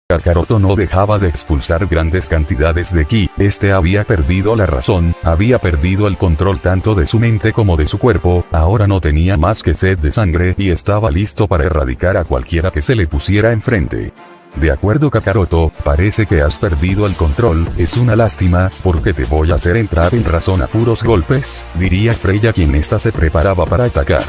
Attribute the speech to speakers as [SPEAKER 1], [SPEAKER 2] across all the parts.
[SPEAKER 1] Kakaroto no dejaba de expulsar grandes cantidades de ki. Este había perdido la razón, había perdido el control tanto de su mente como de su cuerpo, ahora no tenía más que sed de sangre y estaba listo para erradicar a cualquiera que se le pusiera enfrente. De acuerdo Kakaroto, parece que has perdido el control, es una lástima, porque te voy a hacer entrar en razón a puros golpes, diría Freya quien ésta se preparaba para atacar.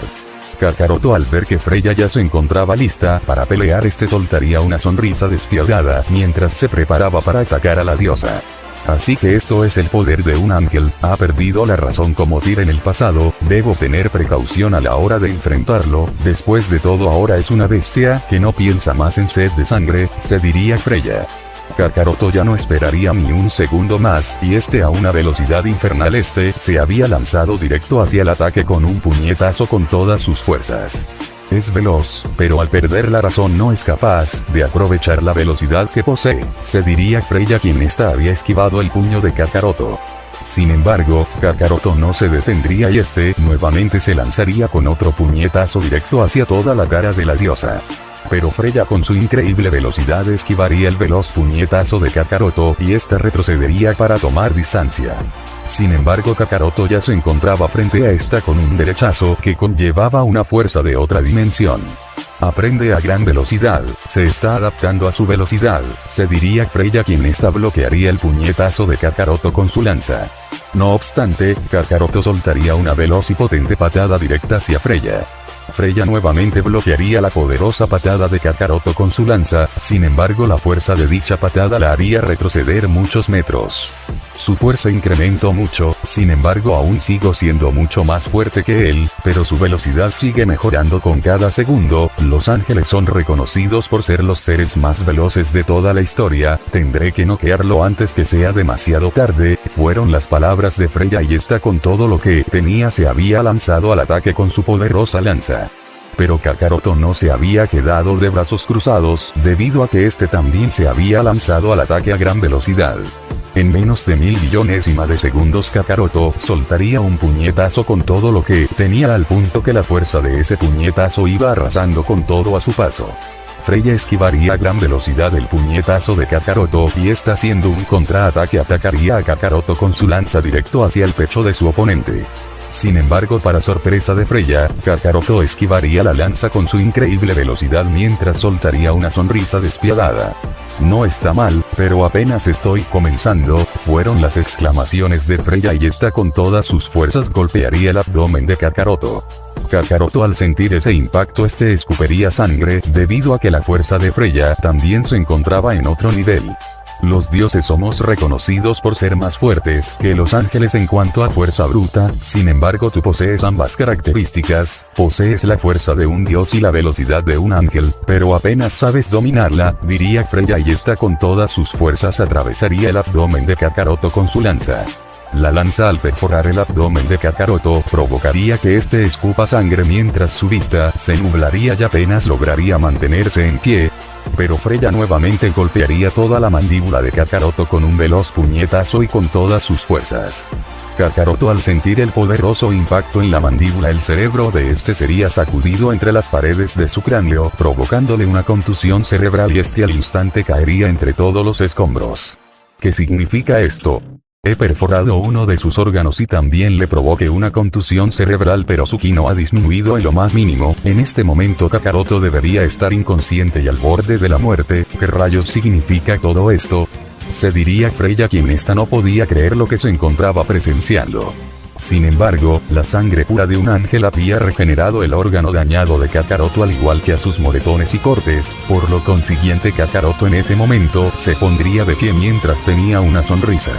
[SPEAKER 1] Kakaroto al ver que Freya ya se encontraba lista para pelear soltaría una sonrisa despiadada mientras se preparaba para atacar a la diosa. Así que esto es el poder de un ángel, ha perdido la razón como Tyr en el pasado, debo tener precaución a la hora de enfrentarlo, después de todo ahora es una bestia que no piensa más en sed de sangre, se diría Freya. Kakaroto ya no esperaría ni un segundo más y a una velocidad infernal se había lanzado directo hacia el ataque con un puñetazo con todas sus fuerzas. Es veloz, pero al perder la razón no es capaz de aprovechar la velocidad que posee, se diría Freya quien había esquivado el puño de Kakaroto. Sin embargo, Kakaroto no se detendría y nuevamente se lanzaría con otro puñetazo directo hacia toda la cara de la diosa. Pero Freya con su increíble velocidad esquivaría el veloz puñetazo de Kakaroto y retrocedería para tomar distancia. Sin embargo Kakaroto ya se encontraba frente a con un derechazo que conllevaba una fuerza de otra dimensión. Aprende a gran velocidad, se está adaptando a su velocidad, se diría Freya quien bloquearía el puñetazo de Kakaroto con su lanza. No obstante, Kakaroto soltaría una veloz y potente patada directa hacia Freya. Freya nuevamente bloquearía la poderosa patada de Kakaroto con su lanza, sin embargo la fuerza de dicha patada la haría retroceder muchos metros. Su fuerza incrementó mucho, sin embargo aún sigo siendo mucho más fuerte que él, pero su velocidad sigue mejorando con cada segundo, los ángeles son reconocidos por ser los seres más veloces de toda la historia, tendré que noquearlo antes que sea demasiado tarde, fueron las palabras de Freya y con todo lo que tenía se había lanzado al ataque con su poderosa lanza. Pero Kakaroto no se había quedado de brazos cruzados, debido a que también se había lanzado al ataque a gran velocidad. En menos de 1000 billonésima de segundos Kakaroto soltaría un puñetazo con todo lo que tenía al punto que la fuerza de ese puñetazo iba arrasando con todo a su paso. Freya esquivaría a gran velocidad el puñetazo de Kakaroto y haciendo un contraataque atacaría a Kakaroto con su lanza directo hacia el pecho de su oponente. Sin embargo para sorpresa de Freya, Kakaroto esquivaría la lanza con su increíble velocidad mientras soltaría una sonrisa despiadada. No está mal, pero apenas estoy comenzando, fueron las exclamaciones de Freya y con todas sus fuerzas golpearía el abdomen de Kakaroto. Kakaroto al sentir ese impacto escupiría sangre, debido a que la fuerza de Freya también se encontraba en otro nivel. Los dioses somos reconocidos por ser más fuertes que los ángeles en cuanto a fuerza bruta, sin embargo tú posees ambas características, posees la fuerza de un dios y la velocidad de un ángel, pero apenas sabes dominarla, diría Freya y con todas sus fuerzas atravesaría el abdomen de Kakaroto con su lanza. La lanza al perforar el abdomen de Kakaroto provocaría que escupa sangre mientras su vista se nublaría y apenas lograría mantenerse en pie. Pero Freya nuevamente golpearía toda la mandíbula de Kakaroto con un veloz puñetazo y con todas sus fuerzas. Kakaroto al sentir el poderoso impacto en la mandíbula el cerebro de sería sacudido entre las paredes de su cráneo, provocándole una contusión cerebral y al instante caería entre todos los escombros. ¿Qué significa esto? He perforado uno de sus órganos y también le provoqué una contusión cerebral, pero su ki no ha disminuido en lo más mínimo. En este momento Kakaroto debería estar inconsciente y al borde de la muerte. ¿Qué rayos significa todo esto? Se diría Freya quien no podía creer lo que se encontraba presenciando. Sin embargo, la sangre pura de un ángel había regenerado el órgano dañado de Kakaroto al igual que a sus moretones y cortes, por lo consiguiente Kakaroto en ese momento se pondría de pie mientras tenía una sonrisa.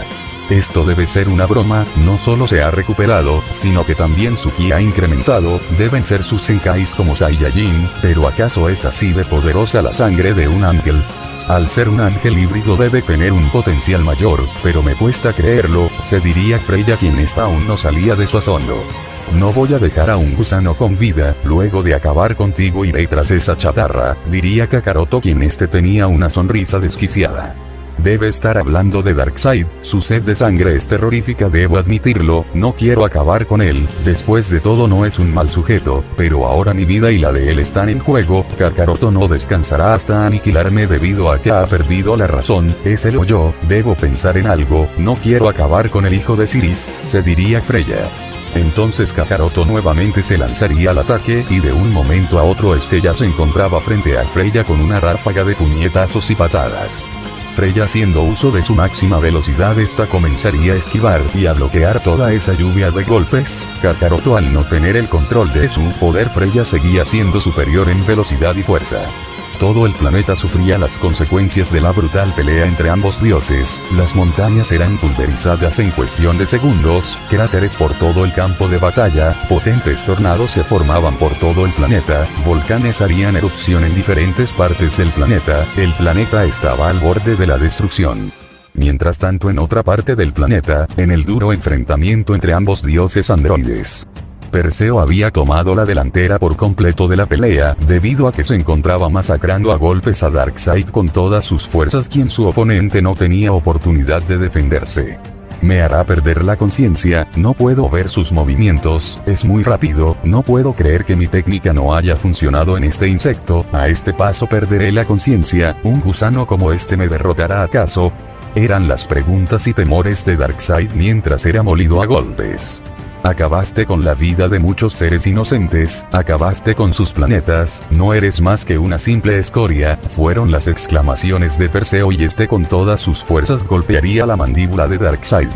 [SPEAKER 1] Esto debe ser una broma, no solo se ha recuperado, sino que también su ki ha incrementado, deben ser sus senkais como Saiyajin, pero ¿acaso es así de poderosa la sangre de un ángel? Al ser un ángel híbrido debe tener un potencial mayor, pero me cuesta creerlo, se diría Freya quien aún no salía de su asombro. No voy a dejar a un gusano con vida, luego de acabar contigo iré tras esa chatarra, diría Kakaroto quien tenía una sonrisa desquiciada. Debe estar hablando de Darkseid, su sed de sangre es terrorífica, debo admitirlo, no quiero acabar con él, después de todo no es un mal sujeto, pero ahora mi vida y la de él están en juego, Kakaroto no descansará hasta aniquilarme debido a que ha perdido la razón, es él o yo, debo pensar en algo, no quiero acabar con el hijo de Siris, se diría Freya. Entonces Kakaroto nuevamente se lanzaría al ataque y de un momento a otro ya se encontraba frente a Freya con una ráfaga de puñetazos y patadas. Freya haciendo uso de su máxima velocidad comenzaría a esquivar y a bloquear toda esa lluvia de golpes. Kakaroto al no tener el control de su poder, Freya seguía siendo superior en velocidad y fuerza. Todo el planeta sufría las consecuencias de la brutal pelea entre ambos dioses, las montañas eran pulverizadas en cuestión de segundos, cráteres por todo el campo de batalla, potentes tornados se formaban por todo el planeta, volcanes harían erupción en diferentes partes del planeta, el planeta estaba al borde de la destrucción. Mientras tanto en otra parte del planeta, en el duro enfrentamiento entre ambos dioses androides, Perseo había tomado la delantera por completo de la pelea, debido a que se encontraba masacrando a golpes a Darkseid con todas sus fuerzas, quien su oponente no tenía oportunidad de defenderse. Me hará perder la conciencia, no puedo ver sus movimientos, es muy rápido, no puedo creer que mi técnica no haya funcionado en este insecto, a este paso perderé la conciencia, ¿un gusano como este me derrotará acaso? Eran las preguntas y temores de Darkseid mientras era molido a golpes. Acabaste con la vida de muchos seres inocentes, acabaste con sus planetas, no eres más que una simple escoria, fueron las exclamaciones de Perseo y con todas sus fuerzas golpearía la mandíbula de Darkseid.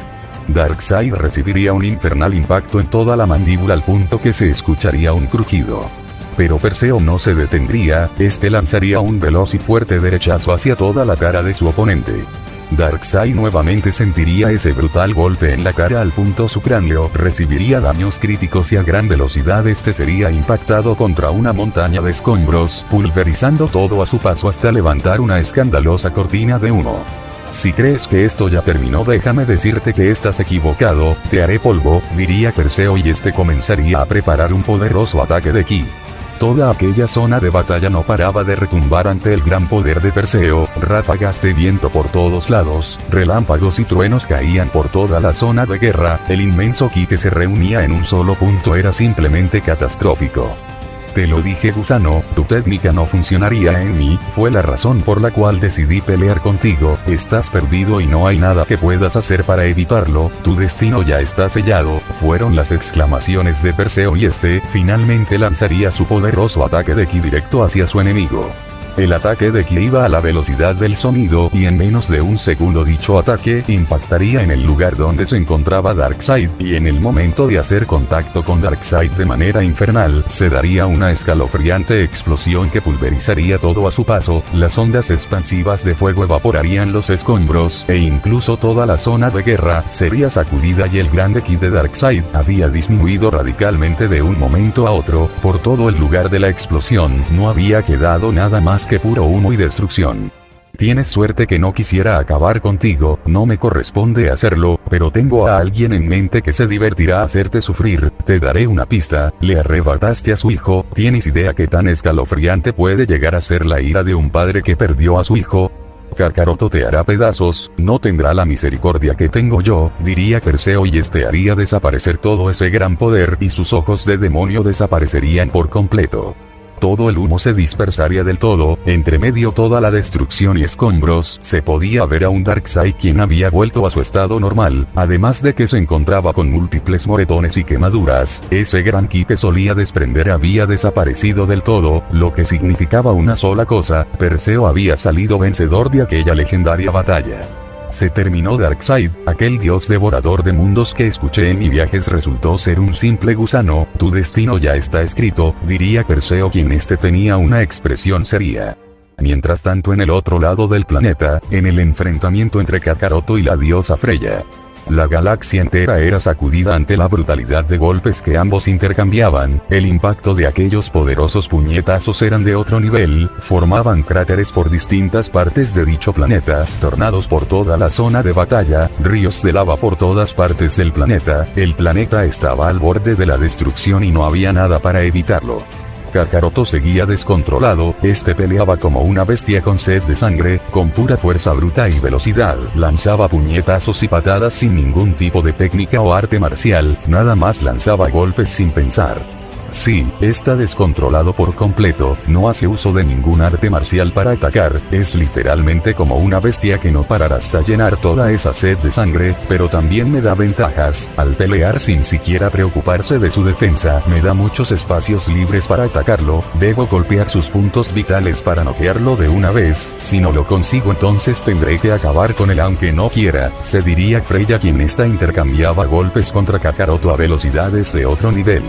[SPEAKER 1] Darkseid recibiría un infernal impacto en toda la mandíbula al punto que se escucharía un crujido. Pero Perseo no se detendría, lanzaría un veloz y fuerte derechazo hacia toda la cara de su oponente. Darkseid nuevamente sentiría ese brutal golpe en la cara al punto su cráneo recibiría daños críticos y a gran velocidad sería impactado contra una montaña de escombros, pulverizando todo a su paso hasta levantar una escandalosa cortina de humo. Si crees que esto ya terminó, déjame decirte que estás equivocado, te haré polvo, diría Perseo y comenzaría a preparar un poderoso ataque de ki. Toda aquella zona de batalla no paraba de retumbar ante el gran poder de Perseo, ráfagas de viento por todos lados, relámpagos y truenos caían por toda la zona de guerra, el inmenso ki que se reunía en un solo punto era simplemente catastrófico. Te lo dije, gusano, tu técnica no funcionaría en mí, fue la razón por la cual decidí pelear contigo, estás perdido y no hay nada que puedas hacer para evitarlo, tu destino ya está sellado, fueron las exclamaciones de Perseo y finalmente lanzaría su poderoso ataque de ki directo hacia su enemigo. El ataque de ki iba a la velocidad del sonido y en menos de un segundo dicho ataque impactaría en el lugar donde se encontraba Darkseid y en el momento de hacer contacto con Darkseid de manera infernal se daría una escalofriante explosión que pulverizaría todo a su paso, las ondas expansivas de fuego evaporarían los escombros e incluso toda la zona de guerra sería sacudida y el grande ki de Darkseid había disminuido radicalmente de un momento a otro, por todo el lugar de la explosión no había quedado nada más que puro humo y destrucción. Tienes suerte que no quisiera acabar contigo, no me corresponde hacerlo, pero tengo a alguien en mente que se divertirá a hacerte sufrir, te daré una pista, le arrebataste a su hijo, ¿tienes idea qué tan escalofriante puede llegar a ser la ira de un padre que perdió a su hijo? Kakaroto te hará pedazos, no tendrá la misericordia que tengo yo, diría Perseo y haría desaparecer todo ese gran poder y sus ojos de demonio desaparecerían por completo. Todo el humo se dispersaría del todo, entre medio toda la destrucción y escombros, se podía ver a un Darkseid quien había vuelto a su estado normal, además de que se encontraba con múltiples moretones y quemaduras, ese gran ki que solía desprender había desaparecido del todo, lo que significaba una sola cosa, Perseo había salido vencedor de aquella legendaria batalla. Se terminó Darkseid, aquel dios devorador de mundos que escuché en mis viajes resultó ser un simple gusano, tu destino ya está escrito, diría Perseo quien tenía una expresión seria. Mientras tanto en el otro lado del planeta, en el enfrentamiento entre Kakaroto y la diosa Freya, la galaxia entera era sacudida ante la brutalidad de golpes que ambos intercambiaban, el impacto de aquellos poderosos puñetazos eran de otro nivel, formaban cráteres por distintas partes de dicho planeta, tornados por toda la zona de batalla, ríos de lava por todas partes del planeta, el planeta estaba al borde de la destrucción y no había nada para evitarlo. Kakaroto seguía descontrolado, peleaba como una bestia con sed de sangre, con pura fuerza bruta y velocidad, lanzaba puñetazos y patadas sin ningún tipo de técnica o arte marcial, nada más lanzaba golpes sin pensar. Sí, está descontrolado por completo, no hace uso de ningún arte marcial para atacar, es literalmente como una bestia que no parará hasta llenar toda esa sed de sangre, pero también me da ventajas, al pelear sin siquiera preocuparse de su defensa, me da muchos espacios libres para atacarlo, debo golpear sus puntos vitales para noquearlo de una vez, si no lo consigo entonces tendré que acabar con él aunque no quiera, se diría Freya quien intercambiaba golpes contra Kakaroto a velocidades de otro nivel.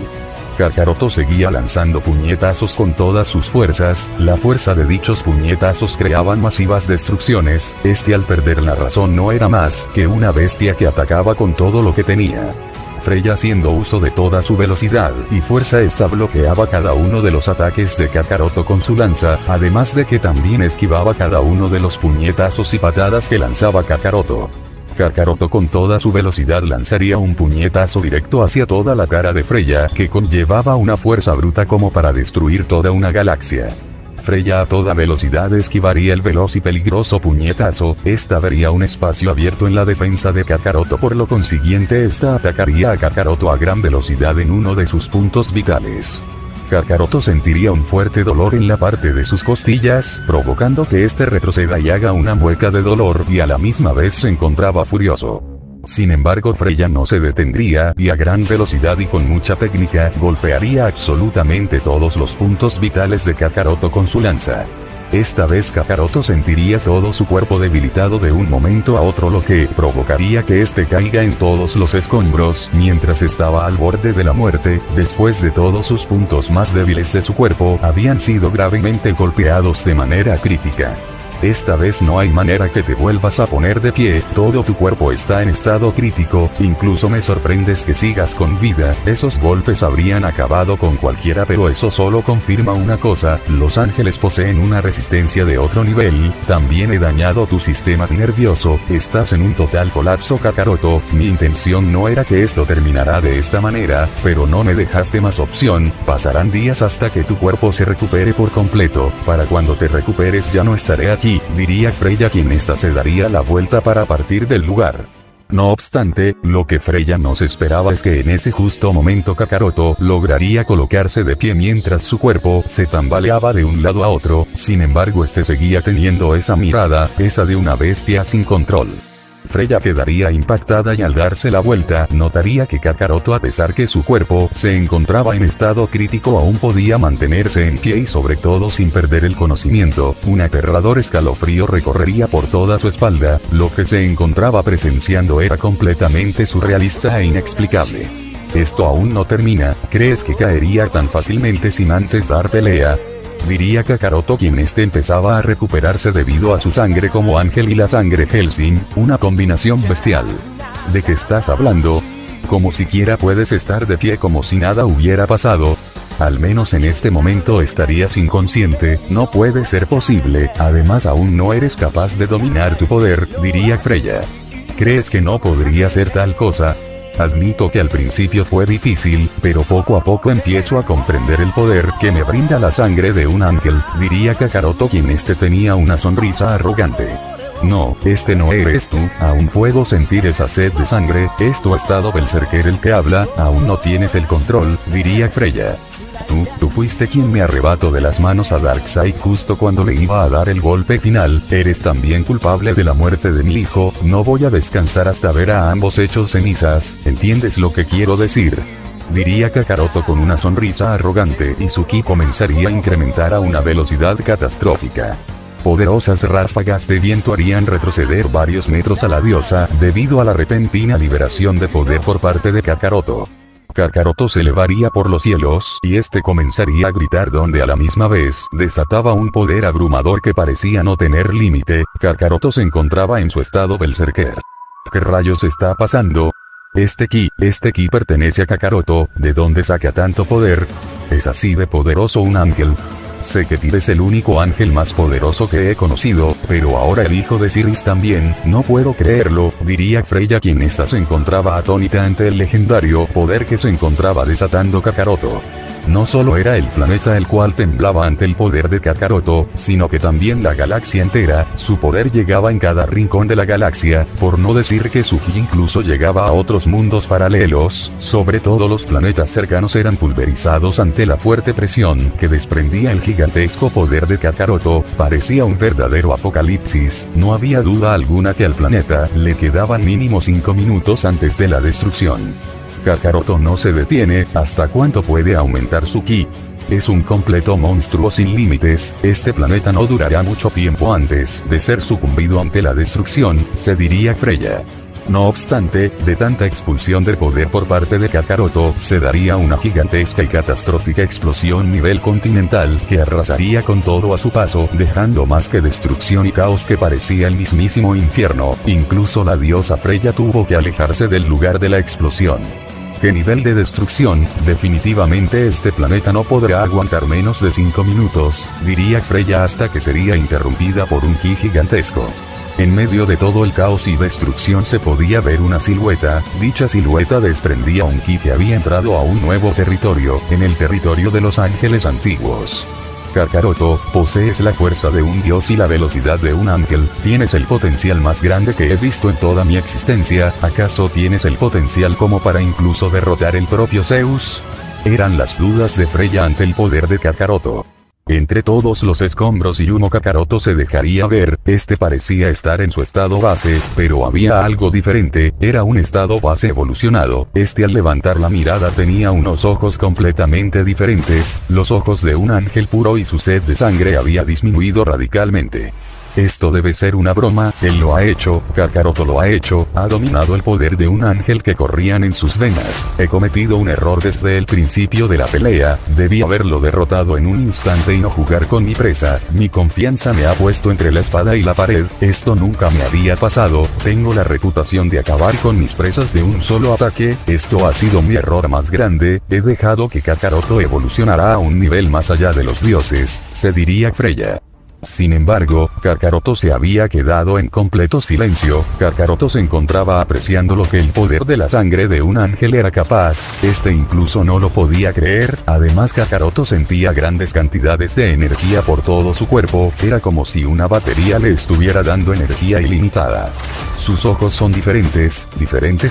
[SPEAKER 1] Kakaroto seguía lanzando puñetazos con todas sus fuerzas, la fuerza de dichos puñetazos creaban masivas destrucciones, al perder la razón no era más que una bestia que atacaba con todo lo que tenía. Freya haciendo uso de toda su velocidad y fuerza bloqueaba cada uno de los ataques de Kakaroto con su lanza, además de que también esquivaba cada uno de los puñetazos y patadas que lanzaba Kakaroto. Kakaroto con toda su velocidad lanzaría un puñetazo directo hacia toda la cara de Freya, que conllevaba una fuerza bruta como para destruir toda una galaxia. Freya a toda velocidad esquivaría el veloz y peligroso puñetazo, vería un espacio abierto en la defensa de Kakaroto, por lo consiguiente atacaría a Kakaroto a gran velocidad en uno de sus puntos vitales. Kakaroto sentiría un fuerte dolor en la parte de sus costillas, provocando que retroceda y haga una mueca de dolor, y a la misma vez se encontraba furioso. Sin embargo Freya no se detendría, y a gran velocidad y con mucha técnica, golpearía absolutamente todos los puntos vitales de Kakaroto con su lanza. Esta vez Kakaroto sentiría todo su cuerpo debilitado de un momento a otro, lo que provocaría que caiga en todos los escombros, mientras estaba al borde de la muerte, después de todos sus puntos más débiles de su cuerpo habían sido gravemente golpeados de manera crítica. Esta vez no hay manera que te vuelvas a poner de pie, todo tu cuerpo está en estado crítico, incluso me sorprendes que sigas con vida, esos golpes habrían acabado con cualquiera, pero eso solo confirma una cosa, los ángeles poseen una resistencia de otro nivel, también he dañado tu sistema nervioso, estás en un total colapso Kakaroto, mi intención no era que esto terminara de esta manera, pero no me dejaste más opción, pasarán días hasta que tu cuerpo se recupere por completo, para cuando te recuperes ya no estaré aquí, diría Freya quien se daría la vuelta para partir del lugar. No obstante, lo que Freya no se esperaba es que en ese justo momento Kakaroto lograría colocarse de pie mientras su cuerpo se tambaleaba de un lado a otro, sin embargo seguía teniendo esa mirada, de una bestia sin control. Freya quedaría impactada y al darse la vuelta, notaría que Kakaroto, a pesar que su cuerpo se encontraba en estado crítico, aún podía mantenerse en pie y sobre todo sin perder el conocimiento. Un aterrador escalofrío recorrería por toda su espalda, lo que se encontraba presenciando era completamente surrealista e inexplicable. Esto aún no termina, ¿crees que caería tan fácilmente sin antes dar pelea? Diría Kakaroto quien empezaba a recuperarse debido a su sangre como ángel y la sangre Hellsing, una combinación bestial. ¿De qué estás hablando? ¿Cómo siquiera puedes estar de pie como si nada hubiera pasado? Al menos en este momento estarías inconsciente, no puede ser posible, además aún no eres capaz de dominar tu poder, diría Freya. ¿Crees que no podría ser tal cosa? Admito que al principio fue difícil, pero poco a poco empiezo a comprender el poder que me brinda la sangre de un ángel, diría Kakaroto quien tenía una sonrisa arrogante. No, no eres tú, aún puedo sentir esa sed de sangre, es tu estado berserker el que habla, aún no tienes el control, diría Freya. Tú fuiste quien me arrebató de las manos a Darkseid justo cuando le iba a dar el golpe final, eres también culpable de la muerte de mi hijo, no voy a descansar hasta ver a ambos hechos cenizas, ¿entiendes lo que quiero decir? Diría Kakaroto con una sonrisa arrogante y su ki comenzaría a incrementar a una velocidad catastrófica. Poderosas ráfagas de viento harían retroceder varios metros a la diosa, debido a la repentina liberación de poder por parte de Kakaroto. Kakaroto se elevaría por los cielos, y comenzaría a gritar donde a la misma vez, desataba un poder abrumador que parecía no tener límite. Kakaroto se encontraba en su estado berserker. ¿Qué rayos está pasando? Este ki pertenece a Kakaroto, ¿de dónde saca tanto poder? ¿Es así de poderoso un ángel? Sé que Tyr es el único ángel más poderoso que he conocido, pero ahora el hijo de Siris también, no puedo creerlo, diría Freya quien se encontraba atónita ante el legendario poder que se encontraba desatando Kakaroto. no solo era el planeta el cual temblaba ante el poder de Kakaroto, sino que también la galaxia entera. Su poder llegaba en cada rincón de la galaxia, por no decir que su ki incluso llegaba a otros mundos paralelos. Sobre todo los planetas cercanos eran pulverizados ante la fuerte presión que desprendía el gigantesco poder de Kakaroto. Parecía un verdadero apocalipsis. No había duda alguna que al planeta le quedaban mínimo 5 minutos antes de la destrucción. Kakaroto no se detiene. ¿Hasta cuánto puede aumentar su ki? Es un completo monstruo sin límites. Este planeta no durará mucho tiempo antes de ser sucumbido ante la destrucción, se diría Freya. No obstante, de tanta expulsión de poder por parte de Kakaroto, se daría una gigantesca y catastrófica explosión nivel continental que arrasaría con todo a su paso, dejando más que destrucción y caos que parecía el mismísimo infierno. Incluso la diosa Freya tuvo que alejarse del lugar de la explosión. ¿Qué nivel de destrucción? Definitivamente este planeta no podrá aguantar menos de 5 minutos, diría Freya, hasta que sería interrumpida por un ki gigantesco. En medio de todo el caos y destrucción se podía ver una silueta. Dicha silueta desprendía un ki que había entrado a un nuevo territorio, en el territorio de los ángeles antiguos. Kakaroto, posees la fuerza de un dios y la velocidad de un ángel. Tienes el potencial más grande que he visto en toda mi existencia. ¿Acaso tienes el potencial como para incluso derrotar el propio Zeus? Eran las dudas de Freya ante el poder de Kakaroto. Entre todos los escombros y humo, Kakaroto se dejaría ver. Este parecía estar en su estado base, pero había algo diferente. Era un estado base evolucionado. Al levantar la mirada tenía unos ojos completamente diferentes, los ojos de un ángel puro, y su sed de sangre había disminuido radicalmente. Esto debe ser una broma. Él lo ha hecho, Kakaroto lo ha hecho, ha dominado el poder de un ángel que corrían en sus venas. He cometido un error desde el principio de la pelea, debí haberlo derrotado en un instante y no jugar con mi presa. Mi confianza me ha puesto entre la espada y la pared. Esto nunca me había pasado. Tengo la reputación de acabar con mis presas de un solo ataque. Esto ha sido mi error más grande. He dejado que Kakaroto evolucionara a un nivel más allá de los dioses, se diría Freya. Sin embargo, Kakaroto se había quedado en completo silencio. Kakaroto se encontraba apreciando lo que el poder de la sangre de un ángel era capaz. Incluso no lo podía creer. Además, Kakaroto sentía grandes cantidades de energía por todo su cuerpo. Era como si una batería le estuviera dando energía ilimitada. Sus ojos son diferentes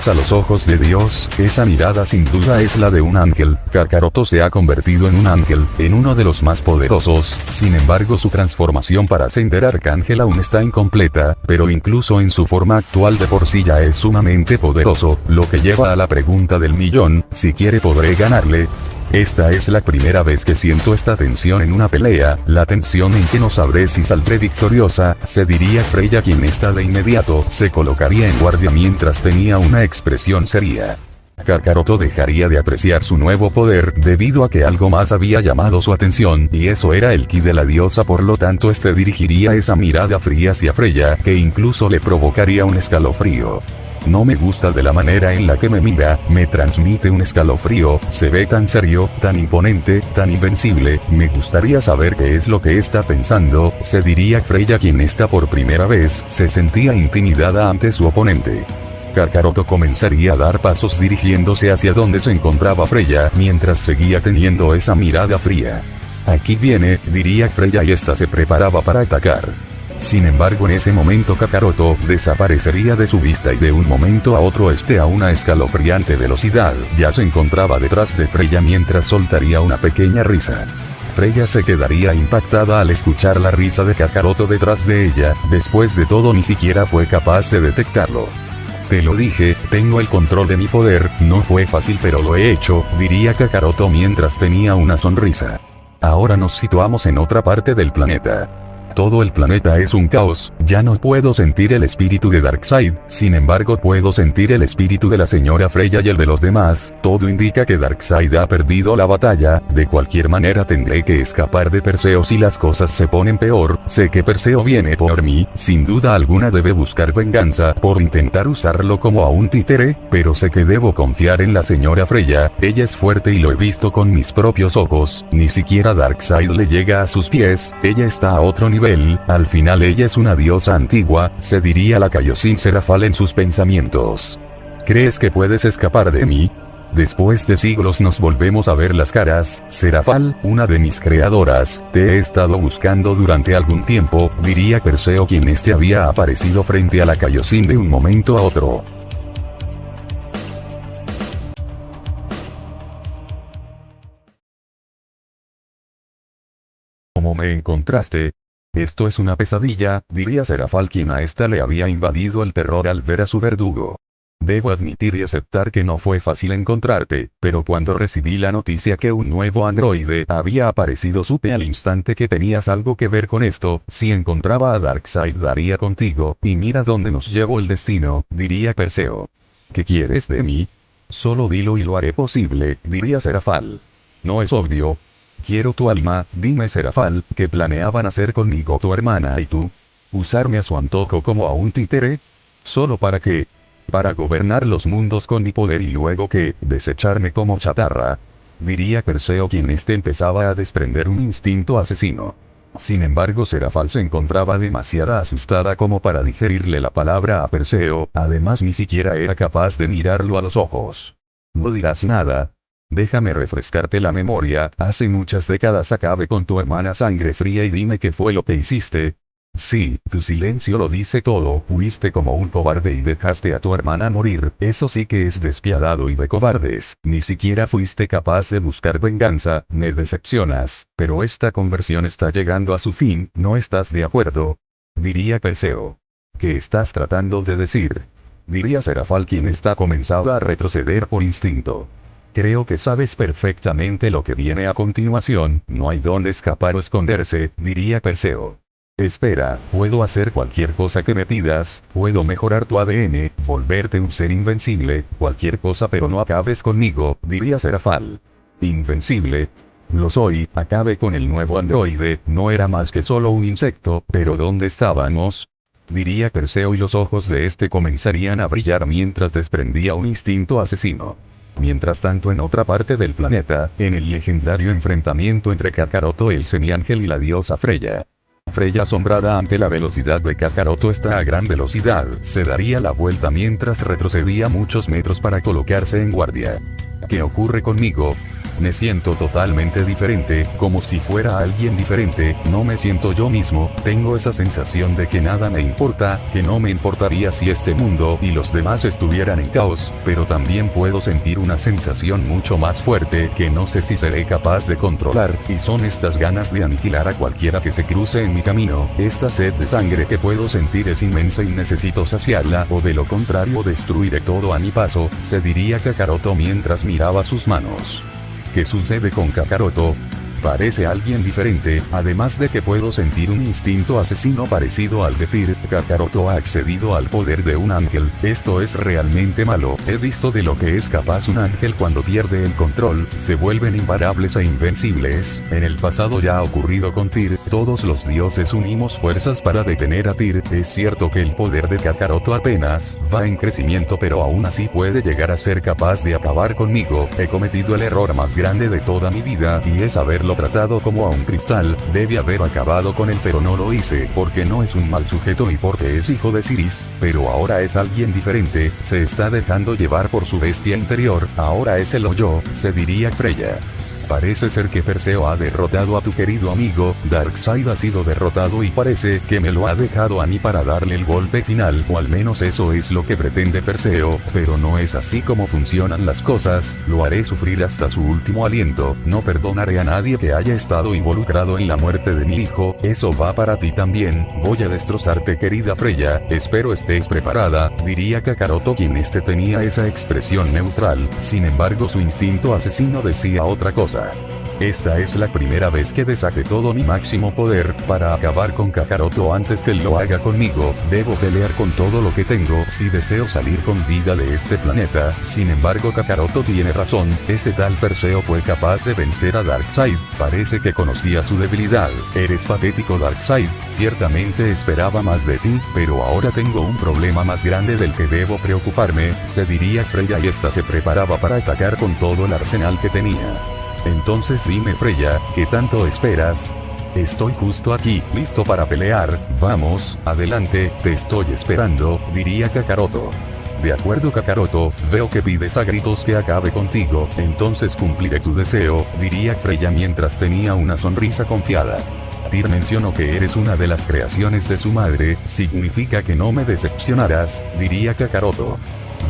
[SPEAKER 1] a los ojos de Dios. Esa mirada sin duda es la de un ángel. Kakaroto se ha convertido en un ángel, en uno de los más poderosos. Sin embargo, su transformación para ascender a Arcángel aún está incompleta, pero incluso en su forma actual de por sí ya es sumamente poderoso, lo que lleva a la pregunta del millón: si quiere podré ganarle. Esta es la primera vez que siento esta tensión en una pelea, la tensión en que no sabré si saldré victoriosa, se diría Freya, quien está de inmediato se colocaría en guardia mientras tenía una expresión seria. Kakaroto dejaría de apreciar su nuevo poder debido a que algo más había llamado su atención, y eso era el ki de la diosa. Por lo tanto, dirigiría esa mirada fría hacia Freya, que incluso le provocaría un escalofrío. No me gusta de la manera en la que me mira, me transmite un escalofrío, se ve tan serio, tan imponente, tan invencible. Me gustaría saber qué es lo que está pensando, se diría Freya, quien por primera vez se sentía intimidada ante su oponente. Kakaroto comenzaría a dar pasos dirigiéndose hacia donde se encontraba Freya, mientras seguía teniendo esa mirada fría. Aquí viene, diría Freya, y se preparaba para atacar. Sin embargo, en ese momento Kakaroto desaparecería de su vista y de un momento a otro a una escalofriante velocidad ya se encontraba detrás de Freya mientras soltaría una pequeña risa. Freya se quedaría impactada al escuchar la risa de Kakaroto detrás de ella. Después de todo, ni siquiera fue capaz de detectarlo. Te lo dije, tengo el control de mi poder. No fue fácil, pero lo he hecho, diría Kakaroto mientras tenía una sonrisa. Ahora nos situamos en otra parte del planeta. Todo el planeta es un caos. Ya no puedo sentir el espíritu de Darkseid, sin embargo puedo sentir el espíritu de la señora Freya y el de los demás. Todo indica que Darkseid ha perdido la batalla. De cualquier manera tendré que escapar de Perseo si las cosas se ponen peor. Sé que Perseo viene por mí, sin duda alguna debe buscar venganza por intentar usarlo como a un títere, pero sé que debo confiar en la señora Freya. Ella es fuerte y lo he visto con mis propios ojos. Ni siquiera Darkseid le llega a sus pies. Ella está a otro nivel. Al final ella es una diosa antigua, se diría la Kaioshin Serafal en sus pensamientos. ¿Crees que puedes escapar de mí? Después de siglos nos volvemos a ver las caras. Serafal, una de mis creadoras, te he estado buscando durante algún tiempo, diría Perseo, quien había aparecido frente a la Kaioshin de un momento a otro. ¿Cómo me encontraste? Esto es una pesadilla, diría Serafal, quien a esta le había invadido el terror al ver a su verdugo. Debo admitir y aceptar que no fue fácil encontrarte, pero cuando recibí la noticia que un nuevo androide había aparecido supe al instante que tenías algo que ver con esto. Si encontraba a Darkseid daría contigo, y mira dónde nos llevó el destino, diría Perseo. ¿Qué quieres de mí? Solo dilo y lo haré posible, diría Serafal. ¿No es obvio? Quiero tu alma, dime Serafal, ¿qué planeaban hacer conmigo tu hermana y tú? ¿Usarme a su antojo como a un títere? ¿Solo para qué? ¿Para gobernar los mundos con mi poder y luego qué, desecharme como chatarra? Diría Perseo, quien empezaba a desprender un instinto asesino. Sin embargo, Serafal se encontraba demasiado asustada como para digerirle la palabra a Perseo, además ni siquiera era capaz de mirarlo a los ojos. No dirás nada. Déjame refrescarte la memoria, hace muchas décadas acabé con tu hermana Sangre Fría y dime qué fue lo que hiciste. Sí, tu silencio lo dice todo, huiste como un cobarde y dejaste a tu hermana morir, eso sí que es despiadado y de cobardes, ni siquiera fuiste capaz de buscar venganza, me decepcionas, pero esta conversión está llegando a su fin, ¿no estás de acuerdo? Diría Perseo. ¿Qué estás tratando de decir? Diría Serafal, quien comenzado a retroceder por instinto. Creo que sabes perfectamente lo que viene a continuación, no hay dónde escapar o esconderse, diría Perseo. Espera, puedo hacer cualquier cosa que me pidas, puedo mejorar tu ADN, volverte un ser invencible, cualquier cosa, pero no acabes conmigo, diría Serafal. ¿Invencible? Lo soy, acabé con el nuevo androide, no era más que solo un insecto, pero ¿dónde estábamos? Diría Perseo, y los ojos de comenzarían a brillar mientras desprendía un instinto asesino. Mientras tanto, en otra parte del planeta, en el legendario enfrentamiento entre Kakaroto el semiángel y la diosa Freya. Freya, asombrada ante la velocidad de Kakaroto a gran velocidad, se daría la vuelta mientras retrocedía muchos metros para colocarse en guardia. ¿Qué ocurre conmigo? Me siento totalmente diferente, como si fuera alguien diferente, no me siento yo mismo, tengo esa sensación de que nada me importa, que no me importaría si este mundo y los demás estuvieran en caos, pero también puedo sentir una sensación mucho más fuerte que no sé si seré capaz de controlar, y son estas ganas de aniquilar a cualquiera que se cruce en mi camino, esta sed de sangre que puedo sentir es inmensa y necesito saciarla, o de lo contrario destruiré todo a mi paso, se diría Kakaroto mientras miraba sus manos. ¿Qué sucede con Kakaroto? Parece alguien diferente, además de que puedo sentir un instinto asesino parecido al decir, Kakaroto ha accedido al poder de un ángel, esto es realmente malo, he visto de lo que es capaz un ángel cuando pierde el control, se vuelven imparables e invencibles, en el pasado ya ha ocurrido con Tyr, todos los dioses unimos fuerzas para detener a Tyr, es cierto que el poder de Kakaroto apenas va en crecimiento, pero aún así puede llegar a ser capaz de acabar conmigo, he cometido el error más grande de toda mi vida, y es haberlo tratado como a un cristal, debí haber acabado con él, pero no lo hice, porque no es un mal sujeto ni porque es hijo de Siris, pero ahora es alguien diferente, se está dejando llevar por su bestia interior, ahora es el yo, se diría Freya. Parece ser que Perseo ha derrotado a tu querido amigo, Darkseid ha sido derrotado y parece que me lo ha dejado a mí para darle el golpe final, o al menos eso es lo que pretende Perseo, pero no es así como funcionan las cosas, lo haré sufrir hasta su último aliento, no perdonaré a nadie que haya estado involucrado en la muerte de mi hijo, eso va para ti también, voy a destrozarte querida Freya, espero estés preparada, diría Kakaroto, quien tenía esa expresión neutral, sin embargo su instinto asesino decía otra cosa. Esta es la primera vez que desate todo mi máximo poder, para acabar con Kakaroto antes que él lo haga conmigo, debo pelear con todo lo que tengo si deseo salir con vida de este planeta, sin embargo Kakaroto tiene razón, ese tal Perseo fue capaz de vencer a Darkseid, parece que conocía su debilidad, eres patético Darkseid, ciertamente esperaba más de ti, pero ahora tengo un problema más grande del que debo preocuparme, se diría Freya, y esta se preparaba para atacar con todo el arsenal que tenía. Entonces dime Freya, ¿qué tanto esperas? Estoy justo aquí, listo para pelear, vamos, adelante, te estoy esperando, diría Kakaroto. De acuerdo Kakaroto, veo que pides a gritos que acabe contigo, entonces cumpliré tu deseo, diría Freya mientras tenía una sonrisa confiada. Tyr mencionó que eres una de las creaciones de su madre, significa que no me decepcionarás, diría Kakaroto.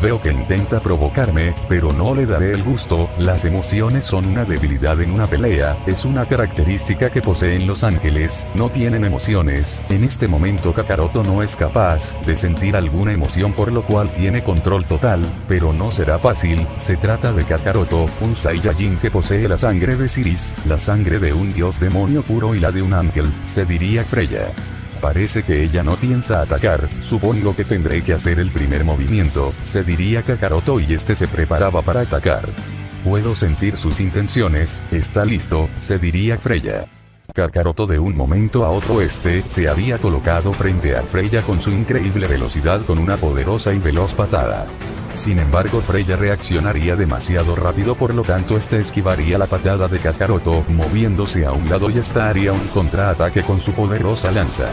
[SPEAKER 1] Veo que intenta provocarme, pero no le daré el gusto, las emociones son una debilidad en una pelea, es una característica que poseen los ángeles, no tienen emociones, en este momento Kakaroto no es capaz de sentir alguna emoción por lo cual tiene control total, pero no será fácil, se trata de Kakaroto, un Saiyajin que posee la sangre de Siris, la sangre de un dios demonio puro y la de un ángel, se diría Freya. Parece que ella no piensa atacar, supongo que tendré que hacer el primer movimiento, se diría Kakaroto y este se preparaba para atacar. Puedo sentir sus intenciones, está listo, se diría Freya. Kakaroto de un momento a otro se había colocado frente a Freya con su increíble velocidad con una poderosa y veloz patada. Sin embargo Freya reaccionaría demasiado rápido por lo tanto esquivaría la patada de Kakaroto, moviéndose a un lado y haría un contraataque con su poderosa lanza.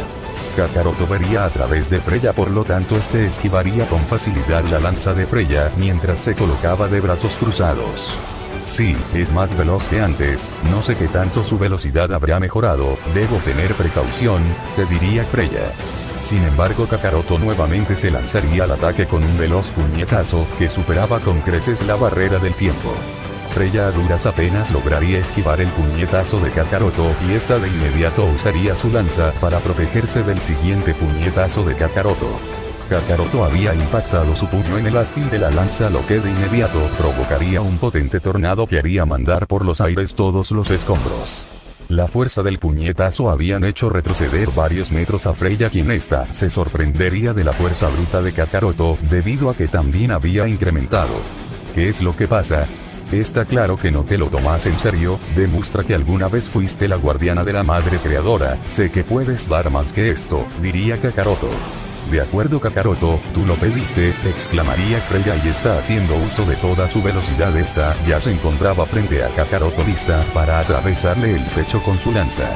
[SPEAKER 1] Kakaroto vería a través de Freya por lo tanto esquivaría con facilidad la lanza de Freya mientras se colocaba de brazos cruzados. Sí, es más veloz que antes, no sé qué tanto su velocidad habrá mejorado, debo tener precaución, se diría Freya. Sin embargo Kakaroto nuevamente se lanzaría al ataque con un veloz puñetazo, que superaba con creces la barrera del tiempo. Freya a duras apenas lograría esquivar el puñetazo de Kakaroto y esta de inmediato usaría su lanza para protegerse del siguiente puñetazo de Kakaroto. Kakaroto había impactado su puño en el ástil de la lanza lo que de inmediato provocaría un potente tornado que haría mandar por los aires todos los escombros. La fuerza del puñetazo habían hecho retroceder varios metros a Freya quien se sorprendería de la fuerza bruta de Kakaroto debido a que también había incrementado. ¿Qué es lo que pasa? Está claro que no te lo tomas en serio, demuestra que alguna vez fuiste la guardiana de la madre creadora, sé que puedes dar más que esto, diría Kakaroto. De acuerdo Kakaroto, tú lo pediste, exclamaría Freya y está haciendo uso de toda su velocidad ya se encontraba frente a Kakaroto lista para atravesarle el pecho con su lanza.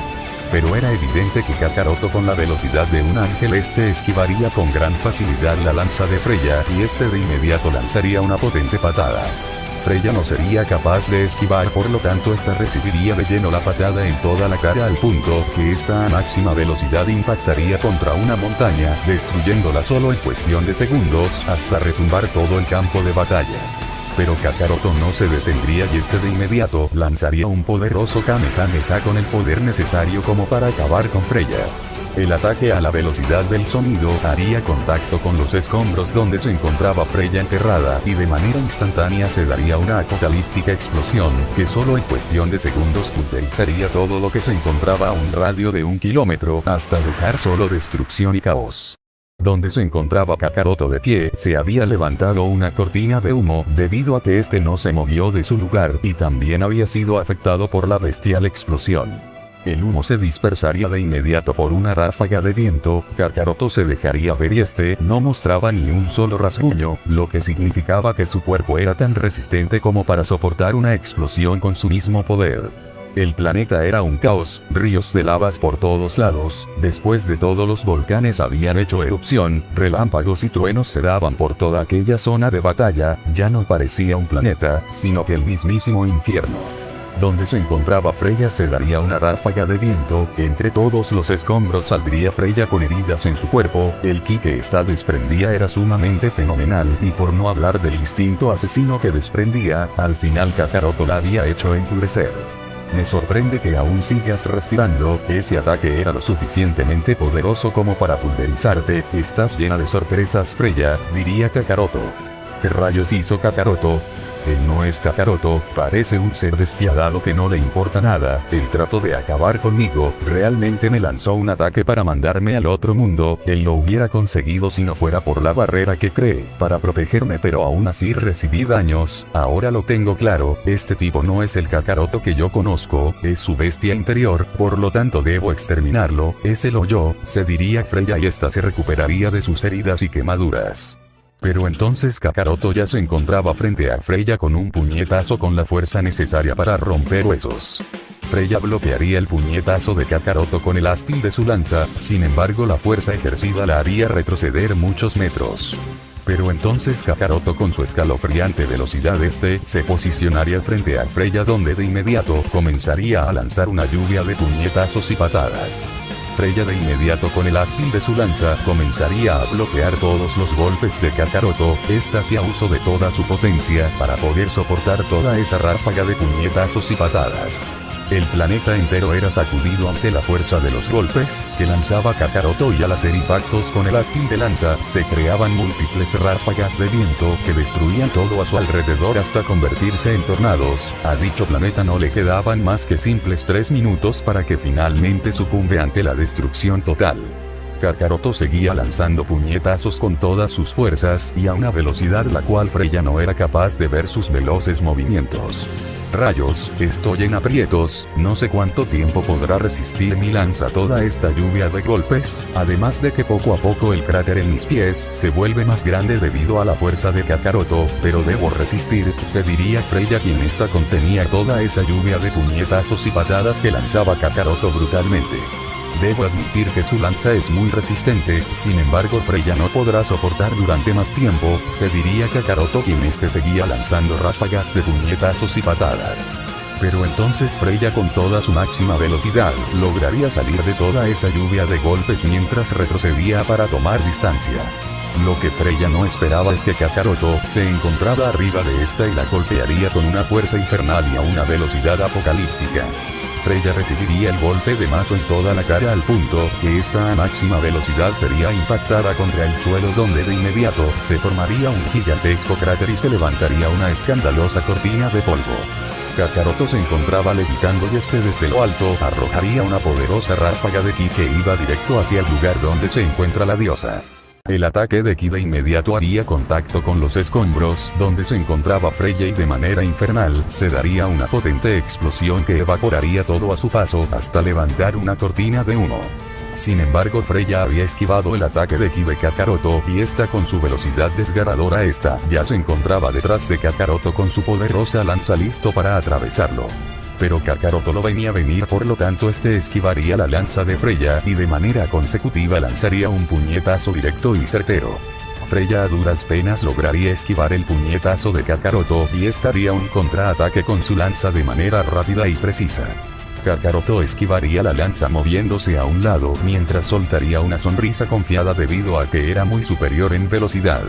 [SPEAKER 1] Pero era evidente que Kakaroto con la velocidad de un ángel esquivaría con gran facilidad la lanza de Freya y de inmediato lanzaría una potente patada. Freya no sería capaz de esquivar por lo tanto recibiría de lleno la patada en toda la cara al punto que a máxima velocidad impactaría contra una montaña, destruyéndola solo en cuestión de segundos hasta retumbar todo el campo de batalla. Pero Kakaroto no se detendría y de inmediato lanzaría un poderoso Kamehameha con el poder necesario como para acabar con Freya. El ataque a la velocidad del sonido haría contacto con los escombros donde se encontraba Freya enterrada y de manera instantánea se daría una apocalíptica explosión que solo en cuestión de segundos pulverizaría todo lo que se encontraba a un radio de 1 kilómetro hasta dejar solo destrucción y caos. Donde se encontraba Kakaroto de pie, se había levantado una cortina de humo debido a que no se movió de su lugar y también había sido afectado por la bestial explosión. El humo se dispersaría de inmediato por una ráfaga de viento, Kakaroto se dejaría ver y no mostraba ni un solo rasguño, lo que significaba que su cuerpo era tan resistente como para soportar una explosión con su mismo poder. El planeta era un caos, ríos de lavas por todos lados, después de todo los volcanes habían hecho erupción, relámpagos y truenos se daban por toda aquella zona de batalla, ya no parecía un planeta, sino que el mismísimo infierno. Donde se encontraba Freya se daría una ráfaga de viento, entre todos los escombros saldría Freya con heridas en su cuerpo, el ki que desprendía era sumamente fenomenal y por no hablar del instinto asesino que desprendía, al final Kakaroto la había hecho enfurecer. Me sorprende que aún sigas respirando, ese ataque era lo suficientemente poderoso como para pulverizarte, estás llena de sorpresas Freya, diría Kakaroto. ¿Qué rayos hizo Kakaroto? Él no es Kakaroto, parece un ser despiadado que no le importa nada, él trató de acabar conmigo, realmente me lanzó un ataque para mandarme al otro mundo, él lo hubiera conseguido si no fuera por la barrera que creé, para protegerme pero aún así recibí daños, ahora lo tengo claro, este tipo no es el Kakaroto que yo conozco, es su bestia interior, por lo tanto debo exterminarlo, es el yo, se diría Freya y se recuperaría de sus heridas y quemaduras. Pero entonces Kakaroto ya se encontraba frente a Freya con un puñetazo con la fuerza necesaria para romper huesos. Freya bloquearía el puñetazo de Kakaroto con el ástil de su lanza, sin embargo la fuerza ejercida la haría retroceder muchos metros. Pero entonces Kakaroto con su escalofriante velocidad se posicionaría frente a Freya, donde de inmediato comenzaría a lanzar una lluvia de puñetazos y patadas. Freya de inmediato con el astil de su lanza comenzaría a bloquear todos los golpes de Kakaroto. Esta hacía uso de toda su potencia para poder soportar toda esa ráfaga de puñetazos y patadas. El planeta entero era sacudido ante la fuerza de los golpes que lanzaba Kakaroto, y al hacer impactos con el astil de lanza, se creaban múltiples ráfagas de viento que destruían todo a su alrededor hasta convertirse en tornados. A dicho planeta no le quedaban más que simples 3 minutos para que finalmente sucumbe ante la destrucción total. Kakaroto seguía lanzando puñetazos con todas sus fuerzas y a una velocidad la cual Freya no era capaz de ver sus veloces movimientos. Rayos, estoy en aprietos, no sé cuánto tiempo podrá resistir mi lanza toda esta lluvia de golpes, además de que poco a poco el cráter en mis pies se vuelve más grande debido a la fuerza de Kakaroto, pero debo resistir, se diría Freya, quien esta contenía toda esa lluvia de puñetazos y patadas que lanzaba Kakaroto brutalmente. Debo admitir que su lanza es muy resistente, sin embargo Freya no podrá soportar durante más tiempo, se diría Kakaroto, quien seguía lanzando ráfagas de puñetazos y patadas. Pero entonces Freya con toda su máxima velocidad, lograría salir de toda esa lluvia de golpes mientras retrocedía para tomar distancia. Lo que Freya no esperaba es que Kakaroto se encontraba arriba de esta y la golpearía con una fuerza infernal y a una velocidad apocalíptica. Freya recibiría el golpe de mazo en toda la cara al punto que esta a máxima velocidad sería impactada contra el suelo, donde de inmediato se formaría un gigantesco cráter y se levantaría una escandalosa cortina de polvo. Kakaroto se encontraba levitando y desde lo alto arrojaría una poderosa ráfaga de ki que iba directo hacia el lugar donde se encuentra la diosa. El ataque de ki de inmediato haría contacto con los escombros donde se encontraba Freya y de manera infernal se daría una potente explosión que evaporaría todo a su paso hasta levantar una cortina de humo. Sin embargo Freya había esquivado el ataque de ki de Kakaroto y esta con su velocidad desgarradora ya se encontraba detrás de Kakaroto con su poderosa lanza listo para atravesarlo. Pero Kakaroto lo venía a venir, por lo tanto esquivaría la lanza de Freya y de manera consecutiva lanzaría un puñetazo directo y certero. Freya a duras penas lograría esquivar el puñetazo de Kakaroto y haría un contraataque con su lanza de manera rápida y precisa. Kakaroto esquivaría la lanza moviéndose a un lado mientras soltaría una sonrisa confiada debido a que era muy superior en velocidad.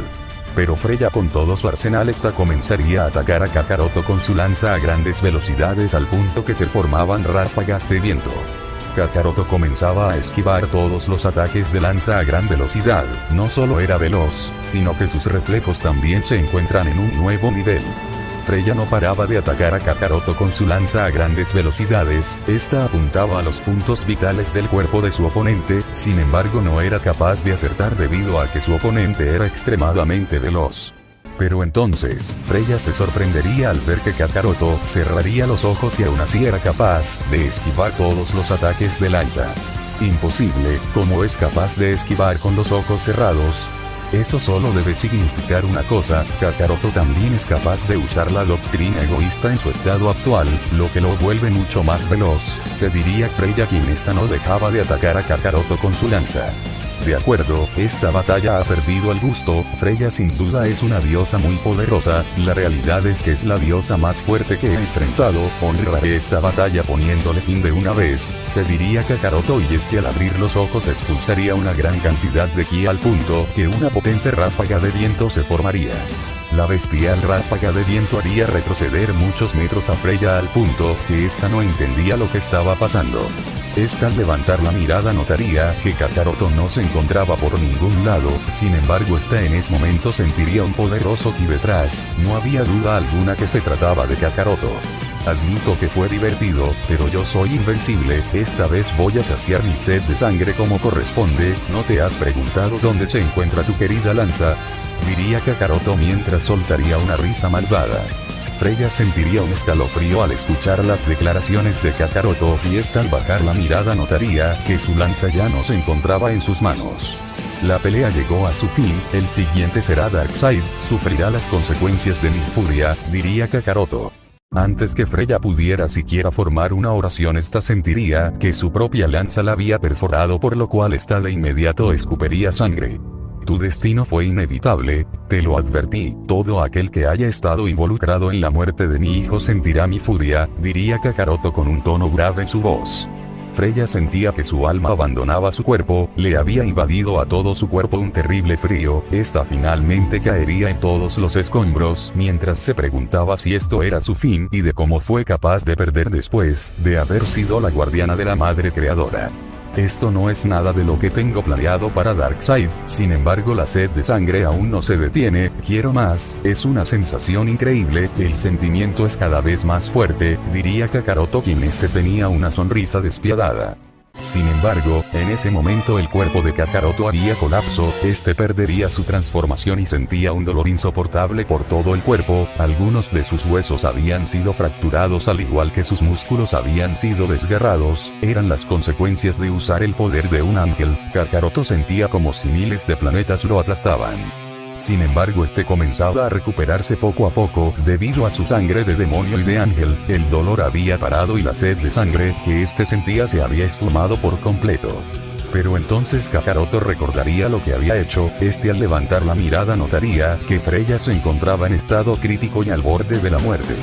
[SPEAKER 1] Pero Freya con todo su arsenal comenzaría a atacar a Kakaroto con su lanza a grandes velocidades al punto que se formaban ráfagas de viento. Kakaroto comenzaba a esquivar todos los ataques de lanza a gran velocidad, no solo era veloz, sino que sus reflejos también se encuentran en un nuevo nivel. Freya no paraba de atacar a Kakaroto con su lanza a grandes velocidades, esta apuntaba a los puntos vitales del cuerpo de su oponente, sin embargo no era capaz de acertar debido a que su oponente era extremadamente veloz. Pero entonces, Freya se sorprendería al ver que Kakaroto cerraría los ojos y aún así era capaz de esquivar todos los ataques de lanza. Imposible, ¿cómo es capaz de esquivar con los ojos cerrados? Eso solo debe significar una cosa, Kakaroto también es capaz de usar la doctrina egoísta en su estado actual, lo que lo vuelve mucho más veloz, se diría Freya, quien no dejaba de atacar a Kakaroto con su lanza. De acuerdo, esta batalla ha perdido el gusto, Freya sin duda es una diosa muy poderosa, la realidad es que es la diosa más fuerte que he enfrentado, honraré esta batalla poniéndole fin de una vez, se diría Kakaroto, y al abrir los ojos expulsaría una gran cantidad de ki al punto que una potente ráfaga de viento se formaría. La bestial ráfaga de viento haría retroceder muchos metros a Freya al punto que no entendía lo que estaba pasando. Al levantar la mirada notaría que Kakaroto no se encontraba por ningún lado, sin embargo en ese momento sentiría un poderoso ki detrás, no había duda alguna que se trataba de Kakaroto. Admito que fue divertido, pero yo soy invencible, esta vez voy a saciar mi sed de sangre como corresponde, ¿no te has preguntado dónde se encuentra tu querida lanza? Diría Kakaroto mientras soltaría una risa malvada. Freya sentiría un escalofrío al escuchar las declaraciones de Kakaroto y al bajar la mirada notaría que su lanza ya no se encontraba en sus manos. La pelea llegó a su fin, el siguiente será Darkseid, sufrirá las consecuencias de mi furia, diría Kakaroto. Antes que Freya pudiera siquiera formar una oración, sentiría que su propia lanza la había perforado, por lo cual de inmediato escupiría sangre. Tu destino fue inevitable, te lo advertí. Todo aquel que haya estado involucrado en la muerte de mi hijo sentirá mi furia, diría Kakaroto con un tono grave en su voz. Freya sentía que su alma abandonaba su cuerpo, le había invadido a todo su cuerpo un terrible frío, esta finalmente caería en todos los escombros, mientras se preguntaba si esto era su fin y de cómo fue capaz de perder después de haber sido la guardiana de la madre creadora. Esto no es nada de lo que tengo planeado para Darkseid, sin embargo la sed de sangre aún no se detiene, quiero más, es una sensación increíble, el sentimiento es cada vez más fuerte, diría Kakaroto quien tenía una sonrisa despiadada. Sin embargo, en ese momento el cuerpo de Kakaroto haría colapso, perdería su transformación y sentía un dolor insoportable por todo el cuerpo, algunos de sus huesos habían sido fracturados al igual que sus músculos habían sido desgarrados, eran las consecuencias de usar el poder de un ángel. Kakaroto sentía como si miles de planetas lo aplastaban. Sin embargo comenzaba a recuperarse poco a poco, debido a su sangre de demonio y de ángel, el dolor había parado y la sed de sangre que sentía se había esfumado por completo. Pero entonces Kakaroto recordaría lo que había hecho, al levantar la mirada notaría que Freya se encontraba en estado crítico y al borde de la muerte.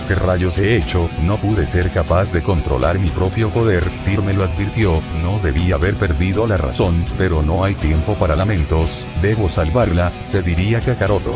[SPEAKER 1] ¿Qué rayos he hecho? No pude ser capaz de controlar mi propio poder, Tyr me lo advirtió, no debí haber perdido la razón, pero no hay tiempo para lamentos, debo salvarla, se diría Kakaroto.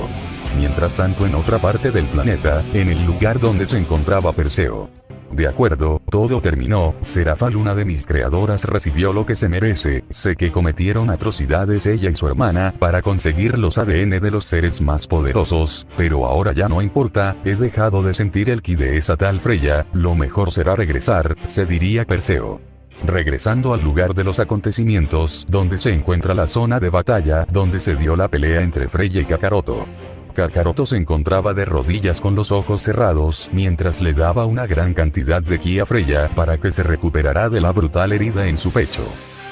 [SPEAKER 1] Mientras tanto en otra parte del planeta, en el lugar donde se encontraba Perseo. De acuerdo, todo terminó, Serafal una de mis creadoras recibió lo que se merece, sé que cometieron atrocidades ella y su hermana para conseguir los ADN de los seres más poderosos, pero ahora ya no importa, he dejado de sentir el ki de esa tal Freya, lo mejor será regresar, se diría Perseo. Regresando al lugar de los acontecimientos, donde se encuentra la zona de batalla, donde se dio la pelea entre Freya y Kakaroto. Kakaroto se encontraba de rodillas con los ojos cerrados, mientras le daba una gran cantidad de ki a Freya para que se recuperara de la brutal herida en su pecho.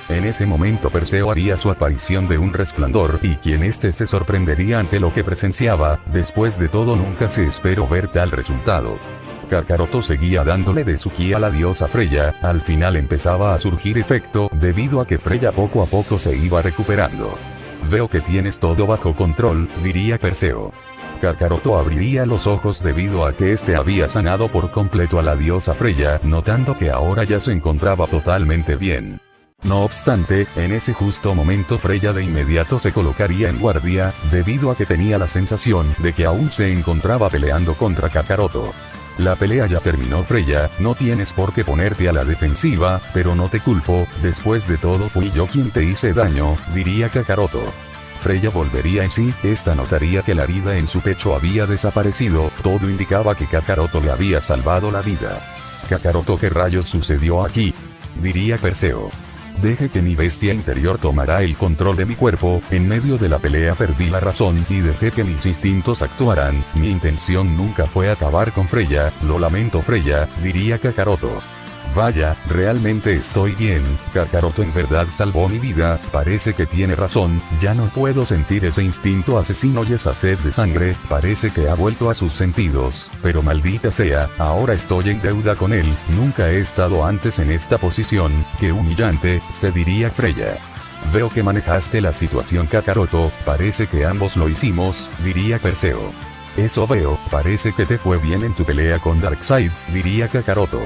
[SPEAKER 1] En ese momento Perseo haría su aparición de un resplandor y quien se sorprendería ante lo que presenciaba, después de todo nunca se esperó ver tal resultado. Kakaroto seguía dándole de su ki a la diosa Freya, al final empezaba a surgir efecto, debido a que Freya poco a poco se iba recuperando. Veo que tienes todo bajo control, diría Perseo. Kakaroto abriría los ojos debido a que había sanado por completo a la diosa Freya, notando que ahora ya se encontraba totalmente bien. No obstante, en ese justo momento Freya de inmediato se colocaría en guardia, debido a que tenía la sensación de que aún se encontraba peleando contra Kakaroto. La pelea ya terminó Freya, no tienes por qué ponerte a la defensiva, pero no te culpo, después de todo fui yo quien te hice daño, diría Kakaroto. Freya volvería en sí, notaría que la herida en su pecho había desaparecido, todo indicaba que Kakaroto le había salvado la vida. Kakaroto, ¿qué rayos sucedió aquí? Diría Perseo. Deje que mi bestia interior tomará el control de mi cuerpo, en medio de la pelea perdí la razón y dejé que mis instintos actuaran, mi intención nunca fue acabar con Freya, lo lamento Freya, diría Kakaroto. Vaya, realmente estoy bien, Kakaroto en verdad salvó mi vida, parece que tiene razón, ya no puedo sentir ese instinto asesino y esa sed de sangre, parece que ha vuelto a sus sentidos, pero maldita sea, ahora estoy en deuda con él, nunca he estado antes en esta posición, qué humillante, se diría Freya. Veo que manejaste la situación Kakaroto, parece que ambos lo hicimos, diría Perseo. Eso veo, parece que te fue bien en tu pelea con Darkseid, diría Kakaroto.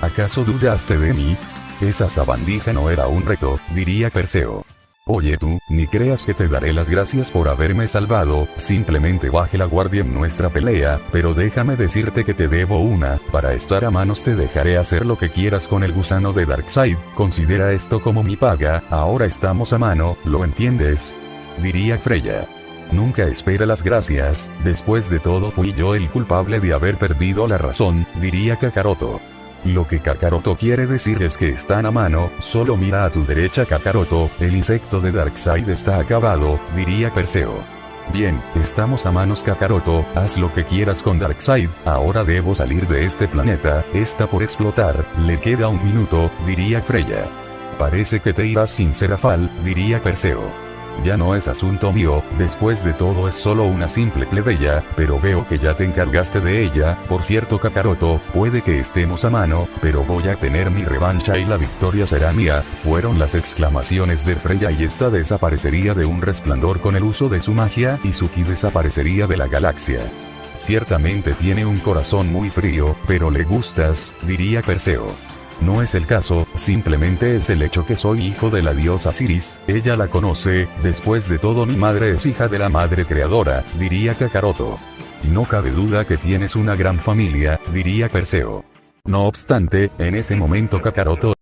[SPEAKER 1] ¿Acaso dudaste de mí? Esa sabandija no era un reto, diría Perseo. Oye tú, ni creas que te daré las gracias por haberme salvado, simplemente bajé la guardia en nuestra pelea, pero déjame decirte que te debo una, para estar a manos te dejaré hacer lo que quieras con el gusano de Darkseid, considera esto como mi paga, ahora estamos a mano, ¿lo entiendes? Diría Freya. Nunca espera las gracias, después de todo fui yo el culpable de haber perdido la razón, diría Kakaroto. Lo que Kakaroto quiere decir es que están a mano, solo mira a tu derecha Kakaroto, el insecto de Darkseid está acabado, diría Perseo. Bien, estamos a manos Kakaroto, haz lo que quieras con Darkseid, ahora debo salir de este planeta, está por explotar, le queda un minuto, diría Freya. Parece que te irás sin Serafal, diría Perseo. Ya no es asunto mío, después de todo es solo una simple plebeya, pero veo que ya te encargaste de ella. Por cierto, Kakaroto, puede que estemos a mano, pero voy a tener mi revancha y la victoria será mía. Fueron las exclamaciones de Freya, y esta desaparecería de un resplandor con el uso de su magia, y su ki desaparecería de la galaxia. Ciertamente tiene un corazón muy frío, pero le gustas, diría Perseo. No es el caso, simplemente es el hecho que soy hijo de la diosa Siris, ella la conoce, después de todo mi madre es hija de la madre creadora, diría Kakaroto. No cabe duda que tienes una gran familia, diría Perseo. No obstante, en ese momento Kakaroto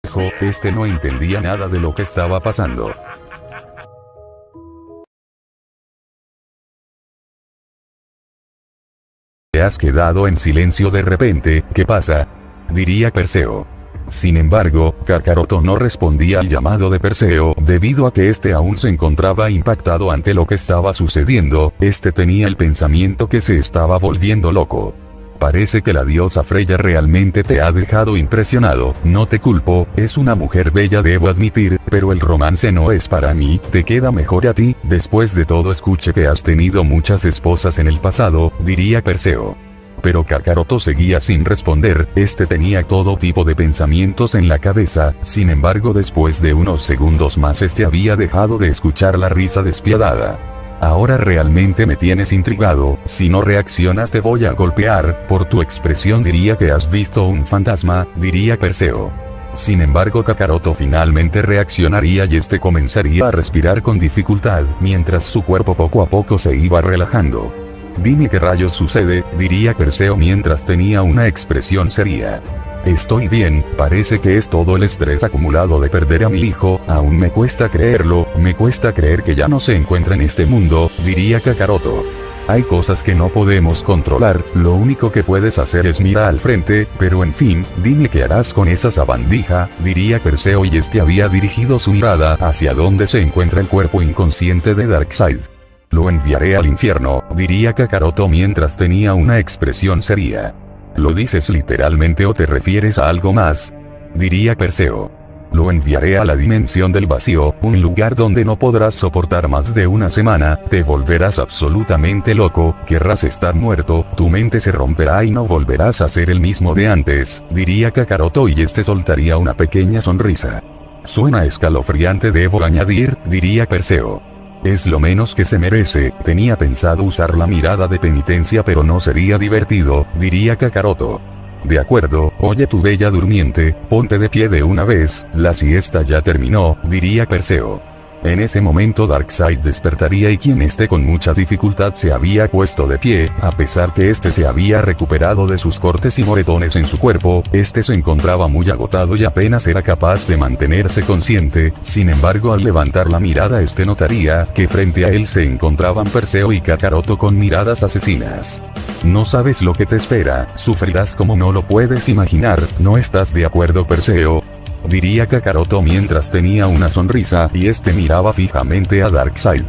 [SPEAKER 1] dijo, este no entendía nada de lo que estaba pasando. Te has quedado en silencio de repente, ¿qué pasa? Diría Perseo. Sin embargo, Kakaroto no respondía al llamado de Perseo, debido a que este aún se encontraba impactado ante lo que estaba sucediendo. Este tenía el pensamiento que se estaba volviendo loco. Parece que la diosa Freya realmente te ha dejado impresionado, no te culpo, es una mujer bella debo admitir, pero el romance no es para mí, te queda mejor a ti. Después de todo escuché que has tenido muchas esposas en el pasado, diría Perseo. Pero Kakaroto seguía sin responder, este tenía todo tipo de pensamientos en la cabeza. Sin embargo, después de unos segundos más este había dejado de escuchar la risa despiadada. Ahora realmente me tienes intrigado, si no reaccionas te voy a golpear. Por tu expresión diría que has visto un fantasma, diría Perseo. Sin embargo, Kakaroto finalmente reaccionaría y este comenzaría a respirar con dificultad, mientras su cuerpo poco a poco se iba relajando. Dime qué rayos sucede, diría Perseo mientras tenía una expresión seria. Estoy bien, parece que es todo el estrés acumulado de perder a mi hijo, aún me cuesta creerlo, me cuesta creer que ya no se encuentra en este mundo, diría Kakaroto. Hay cosas que no podemos controlar, lo único que puedes hacer es mirar al frente, pero en fin, dime qué harás con esa sabandija, diría Perseo y este había dirigido su mirada hacia donde se encuentra el cuerpo inconsciente de Darkseid. Lo enviaré al infierno, diría Kakaroto mientras tenía una expresión seria. ¿Lo dices literalmente o te refieres a algo más? Diría Perseo. Lo enviaré a la dimensión del vacío, un lugar donde no podrás soportar más de una semana, te volverás absolutamente loco, querrás estar muerto, tu mente se romperá y no volverás a ser el mismo de antes, diría Kakaroto y este soltaría una pequeña sonrisa. Suena escalofriante debo añadir, diría Perseo. Es lo menos que se merece, tenía pensado usar la mirada de penitencia pero no sería divertido, diría Kakaroto. De acuerdo, oye tu bella durmiente, ponte de pie de una vez, la siesta ya terminó, diría Perseo. En ese momento Darkseid despertaría y quien esté con mucha dificultad se había puesto de pie, a pesar que este se había recuperado de sus cortes y moretones en su cuerpo, este se encontraba muy agotado y apenas era capaz de mantenerse consciente. Sin embargo, al levantar la mirada este notaría que frente a él se encontraban Perseo y Kakaroto con miradas asesinas. No sabes lo que te espera, sufrirás como no lo puedes imaginar, ¿no estás de acuerdo Perseo? Diría Kakaroto mientras tenía una sonrisa y este miraba fijamente a Darkseid.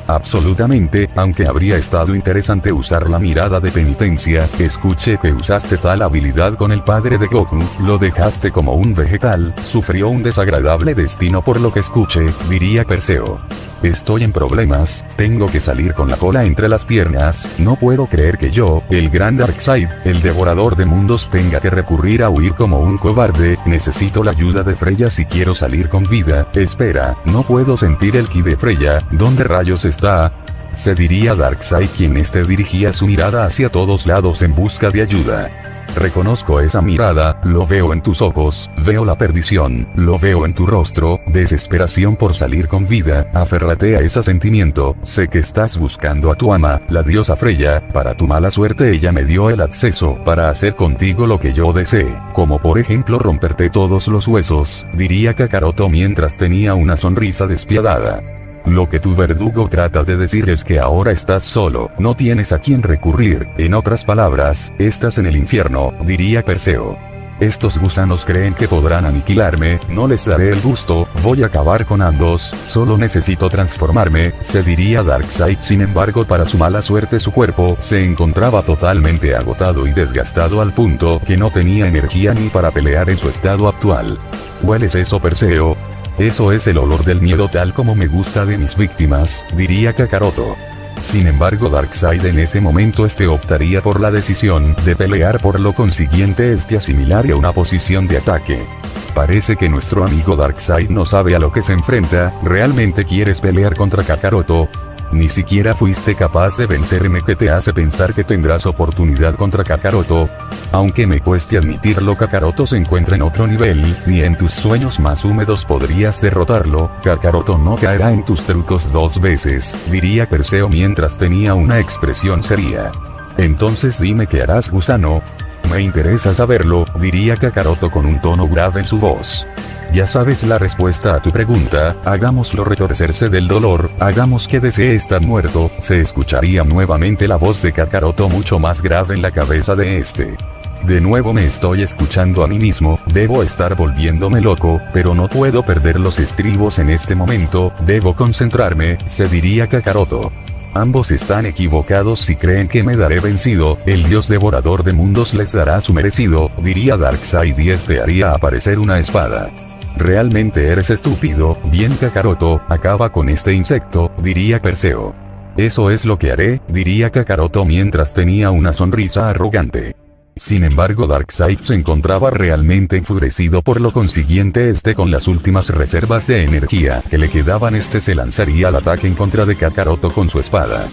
[SPEAKER 1] Absolutamente, aunque habría estado interesante usar la mirada de penitencia, escuché que usaste tal habilidad con el padre de Goku, lo dejaste como un vegetal, sufrió un desagradable destino por lo que escuché, diría Perseo. Estoy en problemas, tengo que salir con la cola entre las piernas, no puedo creer que yo, el gran Darkseid, el devorador de mundos tenga que recurrir a huir como un cobarde, necesito la ayuda de Freya si quiero salir con vida, espera, no puedo sentir el ki de Freya, ¿dónde rayos está? Se diría Darkseid quien dirigía su mirada hacia todos lados en busca de ayuda. Reconozco esa mirada, lo veo en tus ojos, veo la perdición, lo veo en tu rostro, desesperación por salir con vida, aférrate a ese sentimiento, sé que estás buscando a tu ama, la diosa Freya, para tu mala suerte ella me dio el acceso para hacer contigo lo que yo desee, como por ejemplo romperte todos los huesos, diría Kakaroto mientras tenía una sonrisa despiadada. Lo que tu verdugo trata de decir es que ahora estás solo, no tienes a quien recurrir, en otras palabras, estás en el infierno, diría Perseo. Estos gusanos creen que podrán aniquilarme, no les daré el gusto, voy a acabar con ambos, solo necesito transformarme, se diría Darkseid. Sin embargo, para su mala suerte su cuerpo se encontraba totalmente agotado y desgastado al punto que no tenía energía ni para pelear en su estado actual. ¿Hueles eso, Perseo? Eso es el olor del miedo tal como me gusta de mis víctimas, diría Kakaroto. Sin embargo Darkseid en ese momento optaría por la decisión de pelear, por lo consiguiente asimilaría una posición de ataque. Parece que nuestro amigo Darkseid no sabe a lo que se enfrenta. ¿Realmente quieres pelear contra Kakaroto? Ni siquiera fuiste capaz de vencerme, que te hace pensar que tendrás oportunidad contra Kakaroto. Aunque me cueste admitirlo, Kakaroto se encuentra en otro nivel, ni en tus sueños más húmedos podrías derrotarlo. Kakaroto no caerá en tus trucos dos veces, diría Perseo mientras tenía una expresión seria. Entonces dime qué harás, gusano. Me interesa saberlo, diría Kakaroto con un tono grave en su voz. Ya sabes la respuesta a tu pregunta, hagámoslo retorcerse del dolor, hagamos que desee estar muerto, se escucharía nuevamente la voz de Kakaroto mucho más grave en la cabeza de este. De nuevo me estoy escuchando a mí mismo, debo estar volviéndome loco, pero no puedo perder los estribos en este momento, debo concentrarme, se diría Kakaroto. Ambos están equivocados si creen que me daré vencido, el dios devorador de mundos les dará su merecido, diría Darkseid y haría aparecer una espada. Realmente eres estúpido, bien Kakaroto, acaba con este insecto, diría Perseo. Eso es lo que haré, diría Kakaroto mientras tenía una sonrisa arrogante. Sin embargo Darkseid se encontraba realmente enfurecido, por lo consiguiente con las últimas reservas de energía que le quedaban se lanzaría al ataque en contra de Kakaroto con su espada.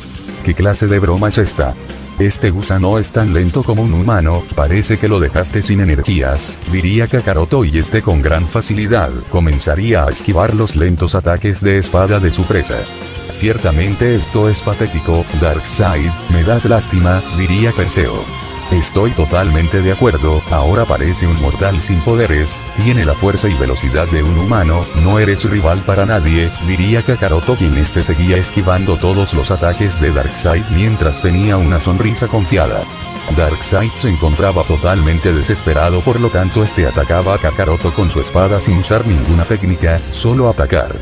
[SPEAKER 1] ¿Qué clase de broma es esta? Este gusano es tan lento como un humano, parece que lo dejaste sin energías, diría Kakaroto y con gran facilidad comenzaría a esquivar los lentos ataques de espada de su presa. Ciertamente esto es patético, Darkseid, me das lástima, diría Perseo. Estoy totalmente de acuerdo, ahora parece un mortal sin poderes, tiene la fuerza y velocidad de un humano, no eres rival para nadie, diría Kakaroto quien seguía esquivando todos los ataques de Darkseid mientras tenía una sonrisa confiada. Darkseid se encontraba totalmente desesperado, por lo tanto atacaba a Kakaroto con su espada sin usar ninguna técnica, solo atacar.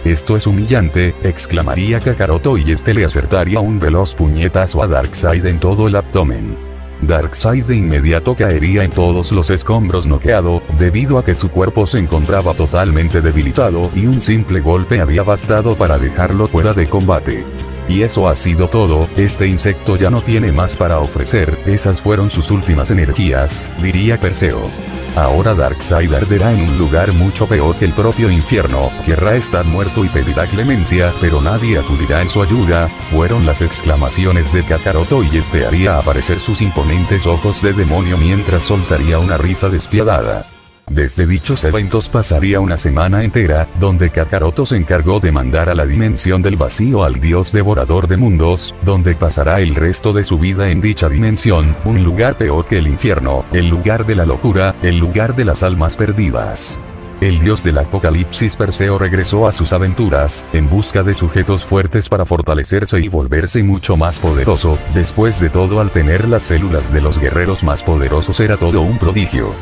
[SPEAKER 1] Esto es humillante, exclamaría Kakaroto y le acertaría un veloz puñetazo a Darkseid en todo el abdomen. Darkseid de inmediato caería en todos los escombros noqueado, debido a que su cuerpo se encontraba totalmente debilitado y un simple golpe había bastado para dejarlo fuera de combate. Y eso ha sido todo, este insecto ya no tiene más para ofrecer, esas fueron sus últimas energías, diría Perseo. Ahora Darkseid arderá en un lugar mucho peor que el propio infierno, querrá estar muerto y pedirá clemencia, pero nadie acudirá en su ayuda, fueron las exclamaciones de Kakaroto y haría aparecer sus imponentes ojos de demonio mientras soltaría una risa despiadada. Desde dichos eventos pasaría una semana entera, donde Kakaroto se encargó de mandar a la dimensión del vacío al dios devorador de mundos, donde pasará el resto de su vida en dicha dimensión, un lugar peor que el infierno, el lugar de la locura, el lugar de las almas perdidas. El dios del apocalipsis Perseo regresó a sus aventuras, en busca de sujetos fuertes para fortalecerse y volverse mucho más poderoso, después de todo al tener las células de los guerreros más poderosos era todo un prodigio.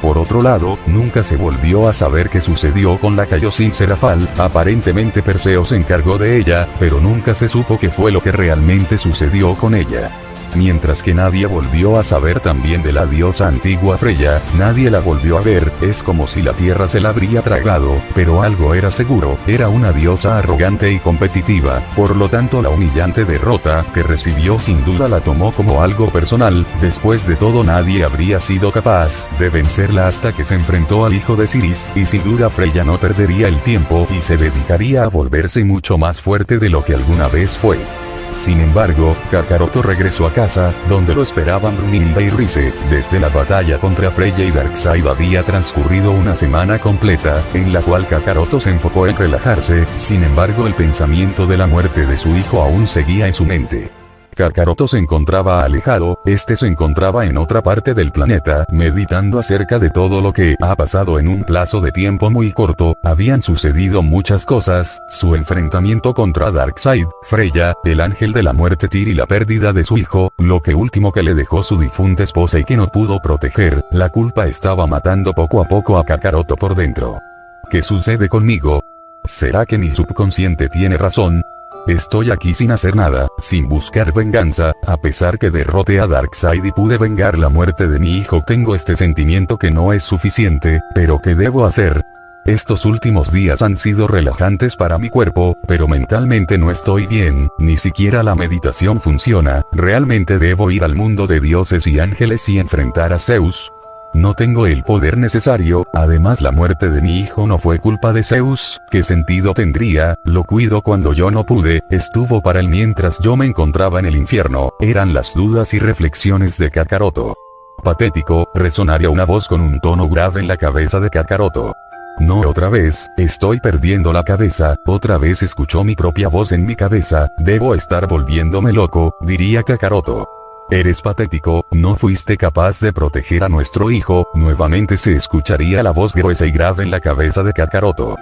[SPEAKER 1] Por otro lado, nunca se volvió a saber qué sucedió con la Kaioshin Serafal, aparentemente Perseo se encargó de ella, pero nunca se supo qué fue lo que realmente sucedió con ella. Mientras que nadie volvió a saber también de la diosa antigua Freya, nadie la volvió a ver, es como si la tierra se la habría tragado, pero algo era seguro, era una diosa arrogante y competitiva, por lo tanto la humillante derrota que recibió sin duda la tomó como algo personal, después de todo nadie habría sido capaz de vencerla hasta que se enfrentó al hijo de Siris, y sin duda Freya no perdería el tiempo y se dedicaría a volverse mucho más fuerte de lo que alguna vez fue. Sin embargo, Kakaroto regresó a casa, donde lo esperaban Brunilda y Rise. Desde la batalla contra Freya y Darkseid había transcurrido una semana completa, en la cual Kakaroto se enfocó en relajarse. Sin embargo, el pensamiento de la muerte de su hijo aún seguía en su mente. Kakaroto se encontraba alejado, se encontraba en otra parte del planeta, meditando acerca de todo lo que ha pasado en un plazo de tiempo muy corto. Habían sucedido muchas cosas: su enfrentamiento contra Darkseid, Freya, el ángel de la muerte Tyr y la pérdida de su hijo, lo que último que le dejó su difunta esposa y que no pudo proteger. La culpa estaba matando poco a poco a Kakaroto por dentro. ¿Qué sucede conmigo? ¿Será que mi subconsciente tiene razón? Estoy aquí sin hacer nada, sin buscar venganza, a pesar que derroté a Darkseid y pude vengar la muerte de mi hijo. Tengo este sentimiento que no es suficiente, pero ¿qué debo hacer? Estos últimos días han sido relajantes para mi cuerpo, pero mentalmente no estoy bien, ni siquiera la meditación funciona. ¿Realmente debo ir al mundo de dioses y ángeles y enfrentar a Zeus? No tengo el poder necesario. Además, la muerte de mi hijo no fue culpa de Zeus. ¿Qué sentido tendría? Lo cuido cuando yo no pude. Estuvo para él mientras yo me encontraba en el infierno. Eran las dudas y reflexiones de Kakaroto. Patético, resonaría una voz con un tono grave en la cabeza de Kakaroto. No, otra vez, estoy perdiendo la cabeza. Otra vez escuchó mi propia voz en mi cabeza. Debo estar volviéndome loco, diría Kakaroto. Eres patético, no fuiste capaz de proteger a nuestro hijo. Nuevamente se escucharía la voz gruesa y grave en la cabeza de Kakaroto.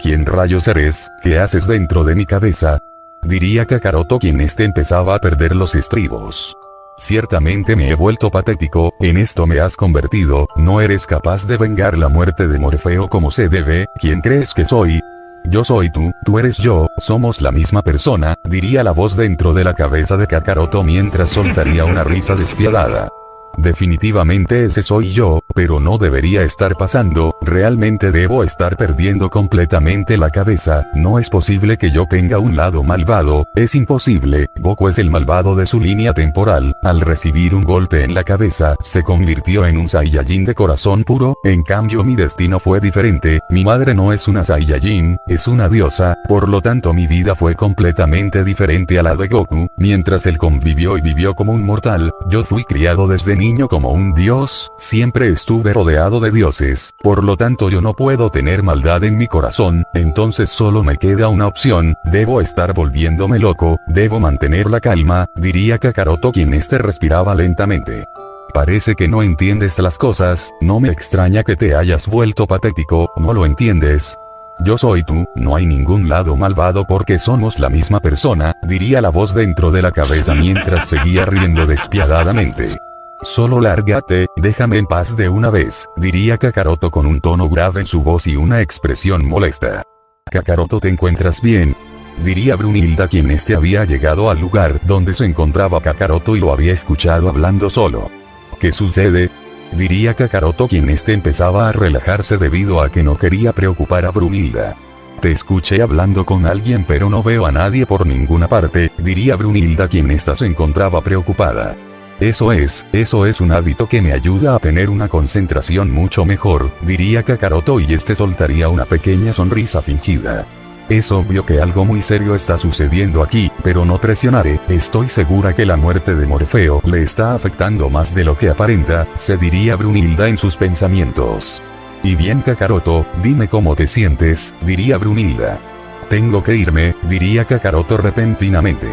[SPEAKER 1] ¿Quién rayos eres? ¿Qué haces dentro de mi cabeza? Diría Kakaroto, quien empezaba a perder los estribos. Ciertamente me he vuelto patético, en esto me has convertido. No eres capaz de vengar la muerte de Morfeo como se debe. ¿Quién crees que soy? Yo soy tú eres yo, somos la misma persona, diría la voz dentro de la cabeza de Kakaroto mientras soltaría una risa despiadada. Definitivamente ese soy yo, pero no debería estar pasando. Realmente debo estar perdiendo completamente la cabeza. No es posible que yo tenga un lado malvado, es imposible. Goku es el malvado de su línea temporal. Al recibir un golpe en la cabeza, se convirtió en un Saiyajin de corazón puro. En cambio, mi destino fue diferente. Mi madre no es una Saiyajin, es una diosa, por lo tanto mi vida fue completamente diferente a la de Goku. Mientras él convivió y vivió como un mortal, yo fui criado desde niño como un dios. Siempre estuve rodeado de dioses, por lo tanto yo no puedo tener maldad en mi corazón. Entonces solo me queda una opción: debo estar volviéndome loco, debo mantener la calma, diría Kakaroto, quien respiraba lentamente. Parece que no entiendes las cosas. No me extraña que te hayas vuelto patético. No lo entiendes. Yo soy tú, no hay ningún lado malvado porque somos la misma persona, diría la voz dentro de la cabeza mientras seguía riendo despiadadamente. Solo lárgate, déjame en paz de una vez, diría Kakaroto con un tono grave en su voz y una expresión molesta. Kakaroto, ¿te encuentras bien? Diría Brunilda, quien había llegado al lugar donde se encontraba Kakaroto y lo había escuchado hablando solo. ¿Qué sucede? Diría Kakaroto, quien empezaba a relajarse debido a que no quería preocupar a Brunilda. Te escuché hablando con alguien pero no veo a nadie por ninguna parte, diría Brunilda, quien se encontraba preocupada. Eso es un hábito que me ayuda a tener una concentración mucho mejor, diría Kakaroto y soltaría una pequeña sonrisa fingida. Es obvio que algo muy serio está sucediendo aquí, pero no presionaré. Estoy segura que la muerte de Morfeo le está afectando más de lo que aparenta, se diría Brunilda en sus pensamientos. Y bien, Kakaroto, dime cómo te sientes, diría Brunilda. Tengo que irme, diría Kakaroto repentinamente.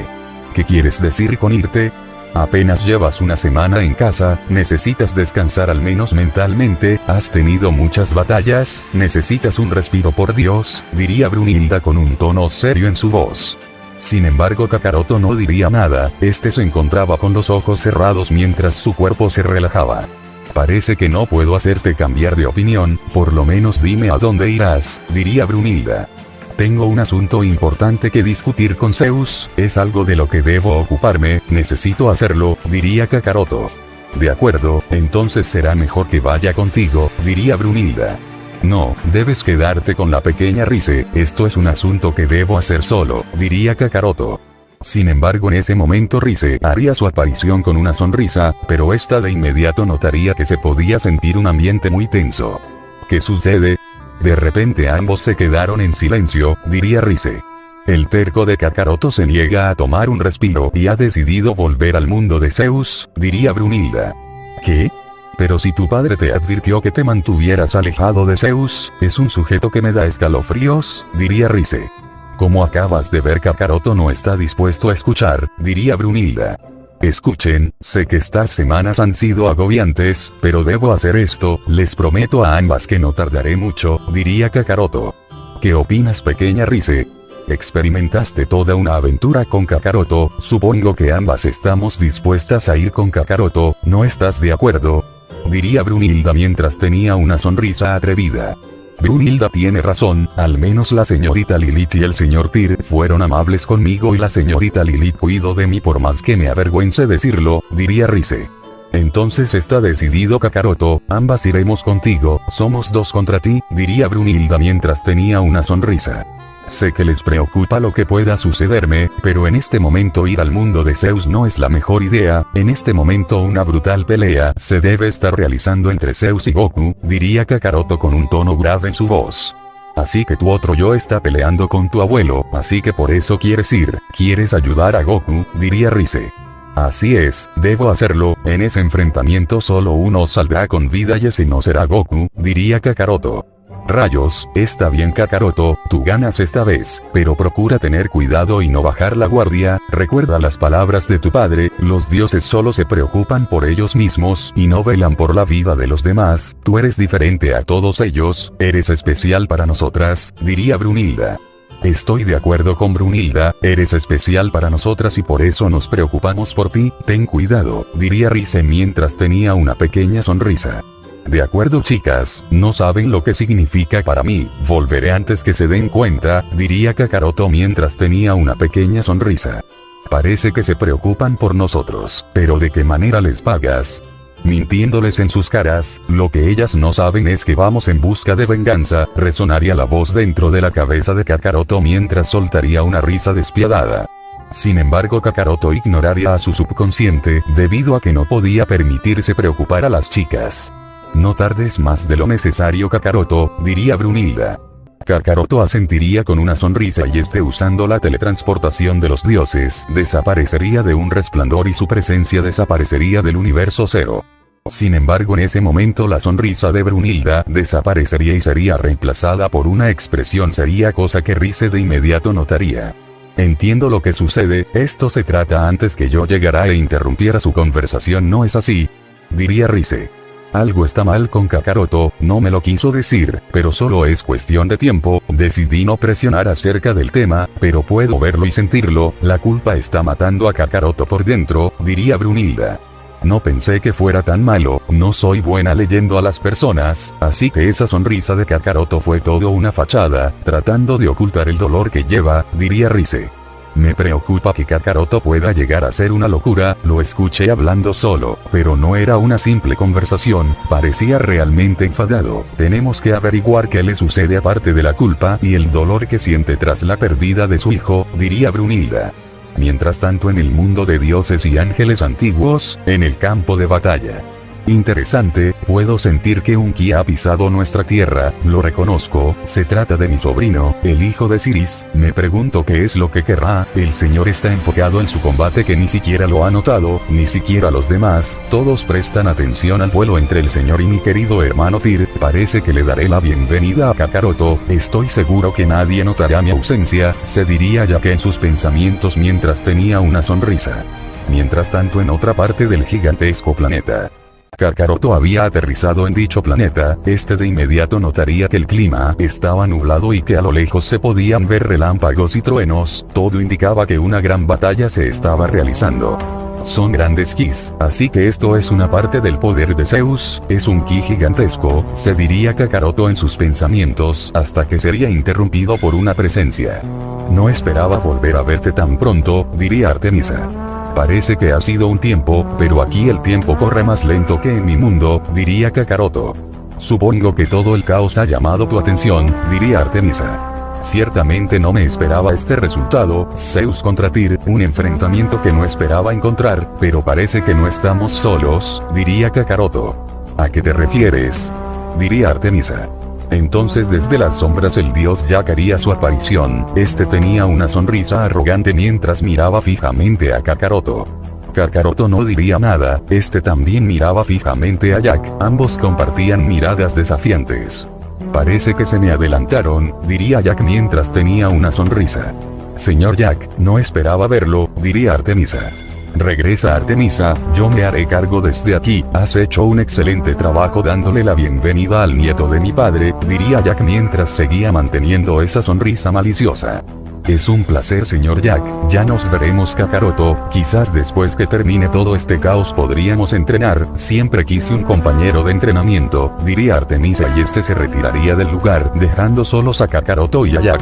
[SPEAKER 1] ¿Qué quieres decir con irte? Apenas llevas una semana en casa, necesitas descansar al menos mentalmente, has tenido muchas batallas, necesitas un respiro, por Dios, diría Brunilda con un tono serio en su voz. Sin embargo, Kakaroto no diría nada. Se encontraba con los ojos cerrados mientras su cuerpo se relajaba. Parece que no puedo hacerte cambiar de opinión, por lo menos dime a dónde irás, diría Brunilda. Tengo un asunto importante que discutir con Zeus, es algo de lo que debo ocuparme, necesito hacerlo, diría Kakaroto. De acuerdo, entonces será mejor que vaya contigo, diría Brunilda. No, debes quedarte con la pequeña Rise, esto es un asunto que debo hacer solo, diría Kakaroto. Sin embargo, en ese momento Rise haría su aparición con una sonrisa, pero de inmediato notaría que se podía sentir un ambiente muy tenso. ¿Qué sucede? De repente ambos se quedaron en silencio, diría Rise. El terco de Kakaroto se niega a tomar un respiro y ha decidido volver al mundo de Zeus, diría Brunilda. ¿Qué? Pero si tu padre te advirtió que te mantuvieras alejado de Zeus, es un sujeto que me da escalofríos, diría Rise. Como acabas de ver, Kakaroto no está dispuesto a escuchar, diría Brunilda. Escuchen, sé que estas semanas han sido agobiantes, pero debo hacer esto, les prometo a ambas que no tardaré mucho, diría Kakaroto. ¿Qué opinas, pequeña Rise? Experimentaste toda una aventura con Kakaroto, supongo que ambas estamos dispuestas a ir con Kakaroto, ¿no estás de acuerdo? Diría Brunilda mientras tenía una sonrisa atrevida. Brunilda tiene razón, al menos la señorita Lilith y el señor Tyr fueron amables conmigo y la señorita Lilith cuidó de mí por más que me avergüence decirlo, diría Rise. Entonces está decidido, Kakaroto, ambas iremos contigo, somos dos contra ti, diría Brunilda mientras tenía una sonrisa. Sé que les preocupa lo que pueda sucederme, pero en este momento ir al mundo de Zeus no es la mejor idea, en este momento una brutal pelea se debe estar realizando entre Zeus y Goku, diría Kakaroto con un tono grave en su voz. Así que tu otro yo está peleando con tu abuelo, así que por eso quieres ir, quieres ayudar a Goku, diría Rise. Así es, debo hacerlo, en ese enfrentamiento solo uno saldrá con vida y ese no será Goku, diría Kakaroto. Rayos, está bien, Kakaroto, tú ganas esta vez, pero procura tener cuidado y no bajar la guardia, recuerda las palabras de tu padre, los dioses solo se preocupan por ellos mismos y no velan por la vida de los demás, tú eres diferente a todos ellos, eres especial para nosotras, diría Brunilda. Estoy de acuerdo con Brunilda, eres especial para nosotras y por eso nos preocupamos por ti, ten cuidado, diría Rise mientras tenía una pequeña sonrisa. De acuerdo, chicas, no saben lo que significa para mí, volveré antes que se den cuenta, diría Kakaroto mientras tenía una pequeña sonrisa. Parece que se preocupan por nosotros, pero ¿de qué manera les pagas? Mintiéndoles en sus caras, lo que ellas no saben es que vamos en busca de venganza, resonaría la voz dentro de la cabeza de Kakaroto mientras soltaría una risa despiadada. Sin embargo, Kakaroto ignoraría a su subconsciente, debido a que no podía permitirse preocupar a las chicas. No tardes más de lo necesario, Kakaroto, diría Brunilda. Kakaroto asentiría con una sonrisa y usando la teletransportación de los dioses, desaparecería de un resplandor y su presencia desaparecería del universo cero. Sin embargo, en ese momento la sonrisa de Brunilda desaparecería y sería reemplazada por una expresión seria, cosa que Rise de inmediato notaría. Entiendo lo que sucede, esto se trata antes que yo llegara e interrumpiera su conversación, ¿no es así? Diría Rise. Algo está mal con Kakaroto, no me lo quiso decir, pero solo es cuestión de tiempo, decidí no presionar acerca del tema, pero puedo verlo y sentirlo, la culpa está matando a Kakaroto por dentro, diría Brunilda. No pensé que fuera tan malo, no soy buena leyendo a las personas, así que esa sonrisa de Kakaroto fue todo una fachada, tratando de ocultar el dolor que lleva, diría Rise. Me preocupa que Kakaroto pueda llegar a ser una locura, lo escuché hablando solo, pero no era una simple conversación, parecía realmente enfadado, tenemos que averiguar qué le sucede aparte de la culpa y el dolor que siente tras la pérdida de su hijo, diría Brunilda. Mientras tanto, en el mundo de dioses y ángeles antiguos, en el campo de batalla. Interesante, puedo sentir que un ki ha pisado nuestra tierra, lo reconozco, se trata de mi sobrino, el hijo de Siris, me pregunto qué es lo que querrá, el señor está enfocado en su combate que ni siquiera lo ha notado, ni siquiera los demás, todos prestan atención al duelo entre el señor y mi querido hermano Tyr, parece que le daré la bienvenida a Kakaroto, estoy seguro que nadie notará mi ausencia, se diría ya que en sus pensamientos mientras tenía una sonrisa. Mientras tanto, en otra parte del gigantesco planeta. Kakaroto había aterrizado en dicho planeta, de inmediato notaría que el clima estaba nublado y que a lo lejos se podían ver relámpagos y truenos, todo indicaba que una gran batalla se estaba realizando. Son grandes kis, así que esto es una parte del poder de Zeus, es un ki gigantesco, se diría Kakaroto en sus pensamientos, hasta que sería interrumpido por una presencia. No esperaba volver a verte tan pronto, diría Artemisa. Parece que ha sido un tiempo, pero aquí el tiempo corre más lento que en mi mundo, diría Kakaroto. Supongo que todo el caos ha llamado tu atención, diría Artemisa. Ciertamente no me esperaba este resultado, Zeus contra Tyr, un enfrentamiento que no esperaba encontrar, pero parece que no estamos solos, diría Kakaroto. ¿A qué te refieres? Diría Artemisa. Entonces desde las sombras el dios Jack haría su aparición. Este tenía una sonrisa arrogante mientras miraba fijamente a Kakaroto. Kakaroto no diría nada, este también miraba fijamente a Jack, ambos compartían miradas desafiantes. Parece que se me adelantaron, diría Jack mientras tenía una sonrisa. Señor Jack, no esperaba verlo, diría Artemisa. Regresa Artemisa, yo me haré cargo desde aquí, has hecho un excelente trabajo dándole la bienvenida al nieto de mi padre, diría Jack mientras seguía manteniendo esa sonrisa maliciosa. Es un placer señor Jack, ya nos veremos Kakaroto, quizás después que termine todo este caos podríamos entrenar, siempre quise un compañero de entrenamiento, diría Artemisa y este se retiraría del lugar, dejando solos a Kakaroto y a Jack.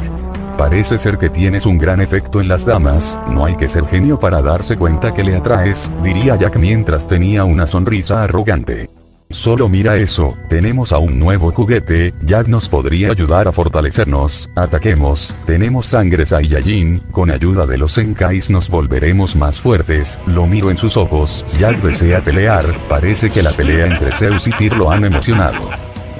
[SPEAKER 1] Parece ser que tienes un gran efecto en las damas, no hay que ser genio para darse cuenta que le atraes, diría Jack mientras tenía una sonrisa arrogante. Solo mira eso, tenemos a un nuevo juguete, Jack nos podría ayudar a fortalecernos, ataquemos, tenemos sangre Saiyajin, con ayuda de los Zenkais nos volveremos más fuertes, lo miro en sus ojos, Jack desea pelear, parece que la pelea entre Zeus y Tyr lo han emocionado.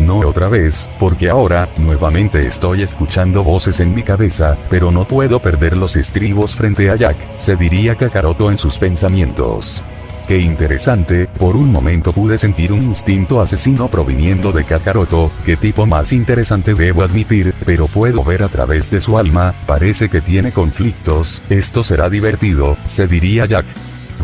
[SPEAKER 1] No otra vez, porque ahora, nuevamente estoy escuchando voces en mi cabeza, pero no puedo perder los estribos frente a Jack, se diría Kakaroto en sus pensamientos. Qué interesante, por un momento pude sentir un instinto asesino proviniendo de Kakaroto, qué tipo más interesante debo admitir, pero puedo ver a través de su alma, parece que tiene conflictos, esto será divertido, se diría Jack.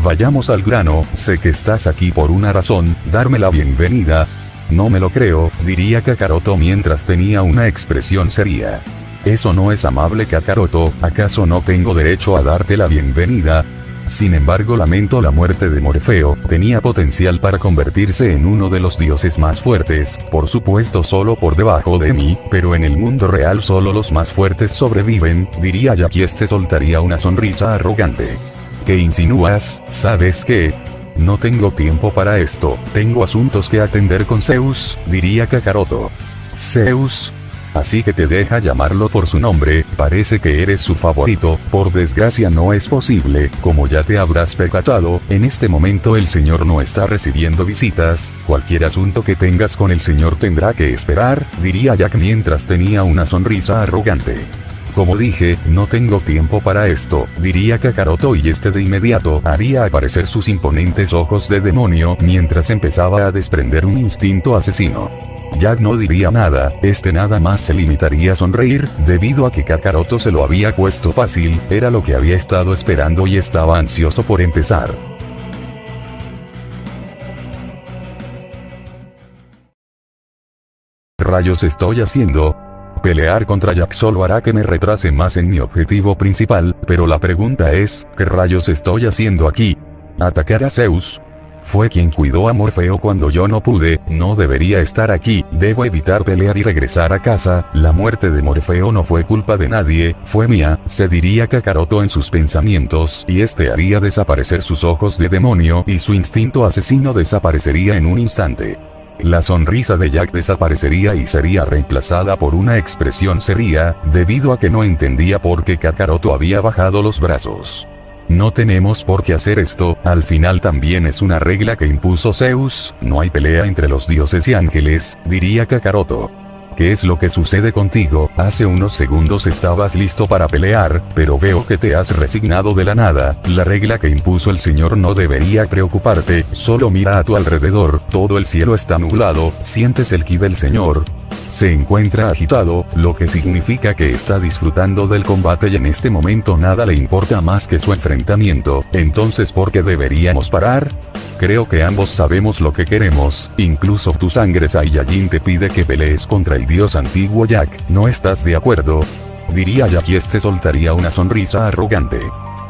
[SPEAKER 1] Vayamos al grano, sé que estás aquí por una razón, darme la bienvenida. No me lo creo, diría Kakaroto mientras tenía una expresión seria. Eso no es amable Kakaroto, ¿acaso no tengo derecho a darte la bienvenida? Sin embargo lamento la muerte de Morfeo, tenía potencial para convertirse en uno de los dioses más fuertes, por supuesto solo por debajo de mí, pero en el mundo real solo los más fuertes sobreviven, diría Jack y este soltaría una sonrisa arrogante. ¿Qué insinúas? ¿Sabes qué? No tengo tiempo para esto, tengo asuntos que atender con Zeus, diría Kakaroto. ¿Zeus? Así que te deja llamarlo por su nombre, parece que eres su favorito, por desgracia no es posible, como ya te habrás percatado, en este momento el señor no está recibiendo visitas, cualquier asunto que tengas con el señor tendrá que esperar, diría Jack mientras tenía una sonrisa arrogante. Como dije, no tengo tiempo para esto, diría Kakaroto y este de inmediato haría aparecer sus imponentes ojos de demonio mientras empezaba a desprender un instinto asesino. Jack no diría nada, este nada más se limitaría a sonreír, debido a que Kakaroto se lo había puesto fácil, era lo que había estado esperando y estaba ansioso por empezar. ¿Qué rayos estoy haciendo? Pelear contra Jack solo hará que me retrase más en mi objetivo principal, pero la pregunta es, ¿qué rayos estoy haciendo aquí? ¿Atacar a Zeus? Fue quien cuidó a Morfeo cuando yo no pude, no debería estar aquí, debo evitar pelear y regresar a casa, la muerte de Morfeo no fue culpa de nadie, fue mía, se diría Kakaroto en sus pensamientos y este haría desaparecer sus ojos de demonio y su instinto asesino desaparecería en un instante. La sonrisa de Jack desaparecería y sería reemplazada por una expresión seria, debido a que no entendía por qué Kakaroto había bajado los brazos. No tenemos por qué hacer esto, al final también es una regla que impuso Zeus, no hay pelea entre los dioses y ángeles, diría Kakaroto. ¿Qué es lo que sucede contigo? Hace unos segundos estabas listo para pelear, pero veo que te has resignado de la nada, la regla que impuso el señor no debería preocuparte, solo mira a tu alrededor, todo el cielo está nublado, sientes el ki del señor. Se encuentra agitado, lo que significa que está disfrutando del combate y en este momento nada le importa más que su enfrentamiento, entonces ¿por qué deberíamos parar? Creo que ambos sabemos lo que queremos, incluso tu sangre Saiyajin te pide que pelees contra el dios antiguo Jack, ¿no estás de acuerdo? Diría Jack y este soltaría una sonrisa arrogante.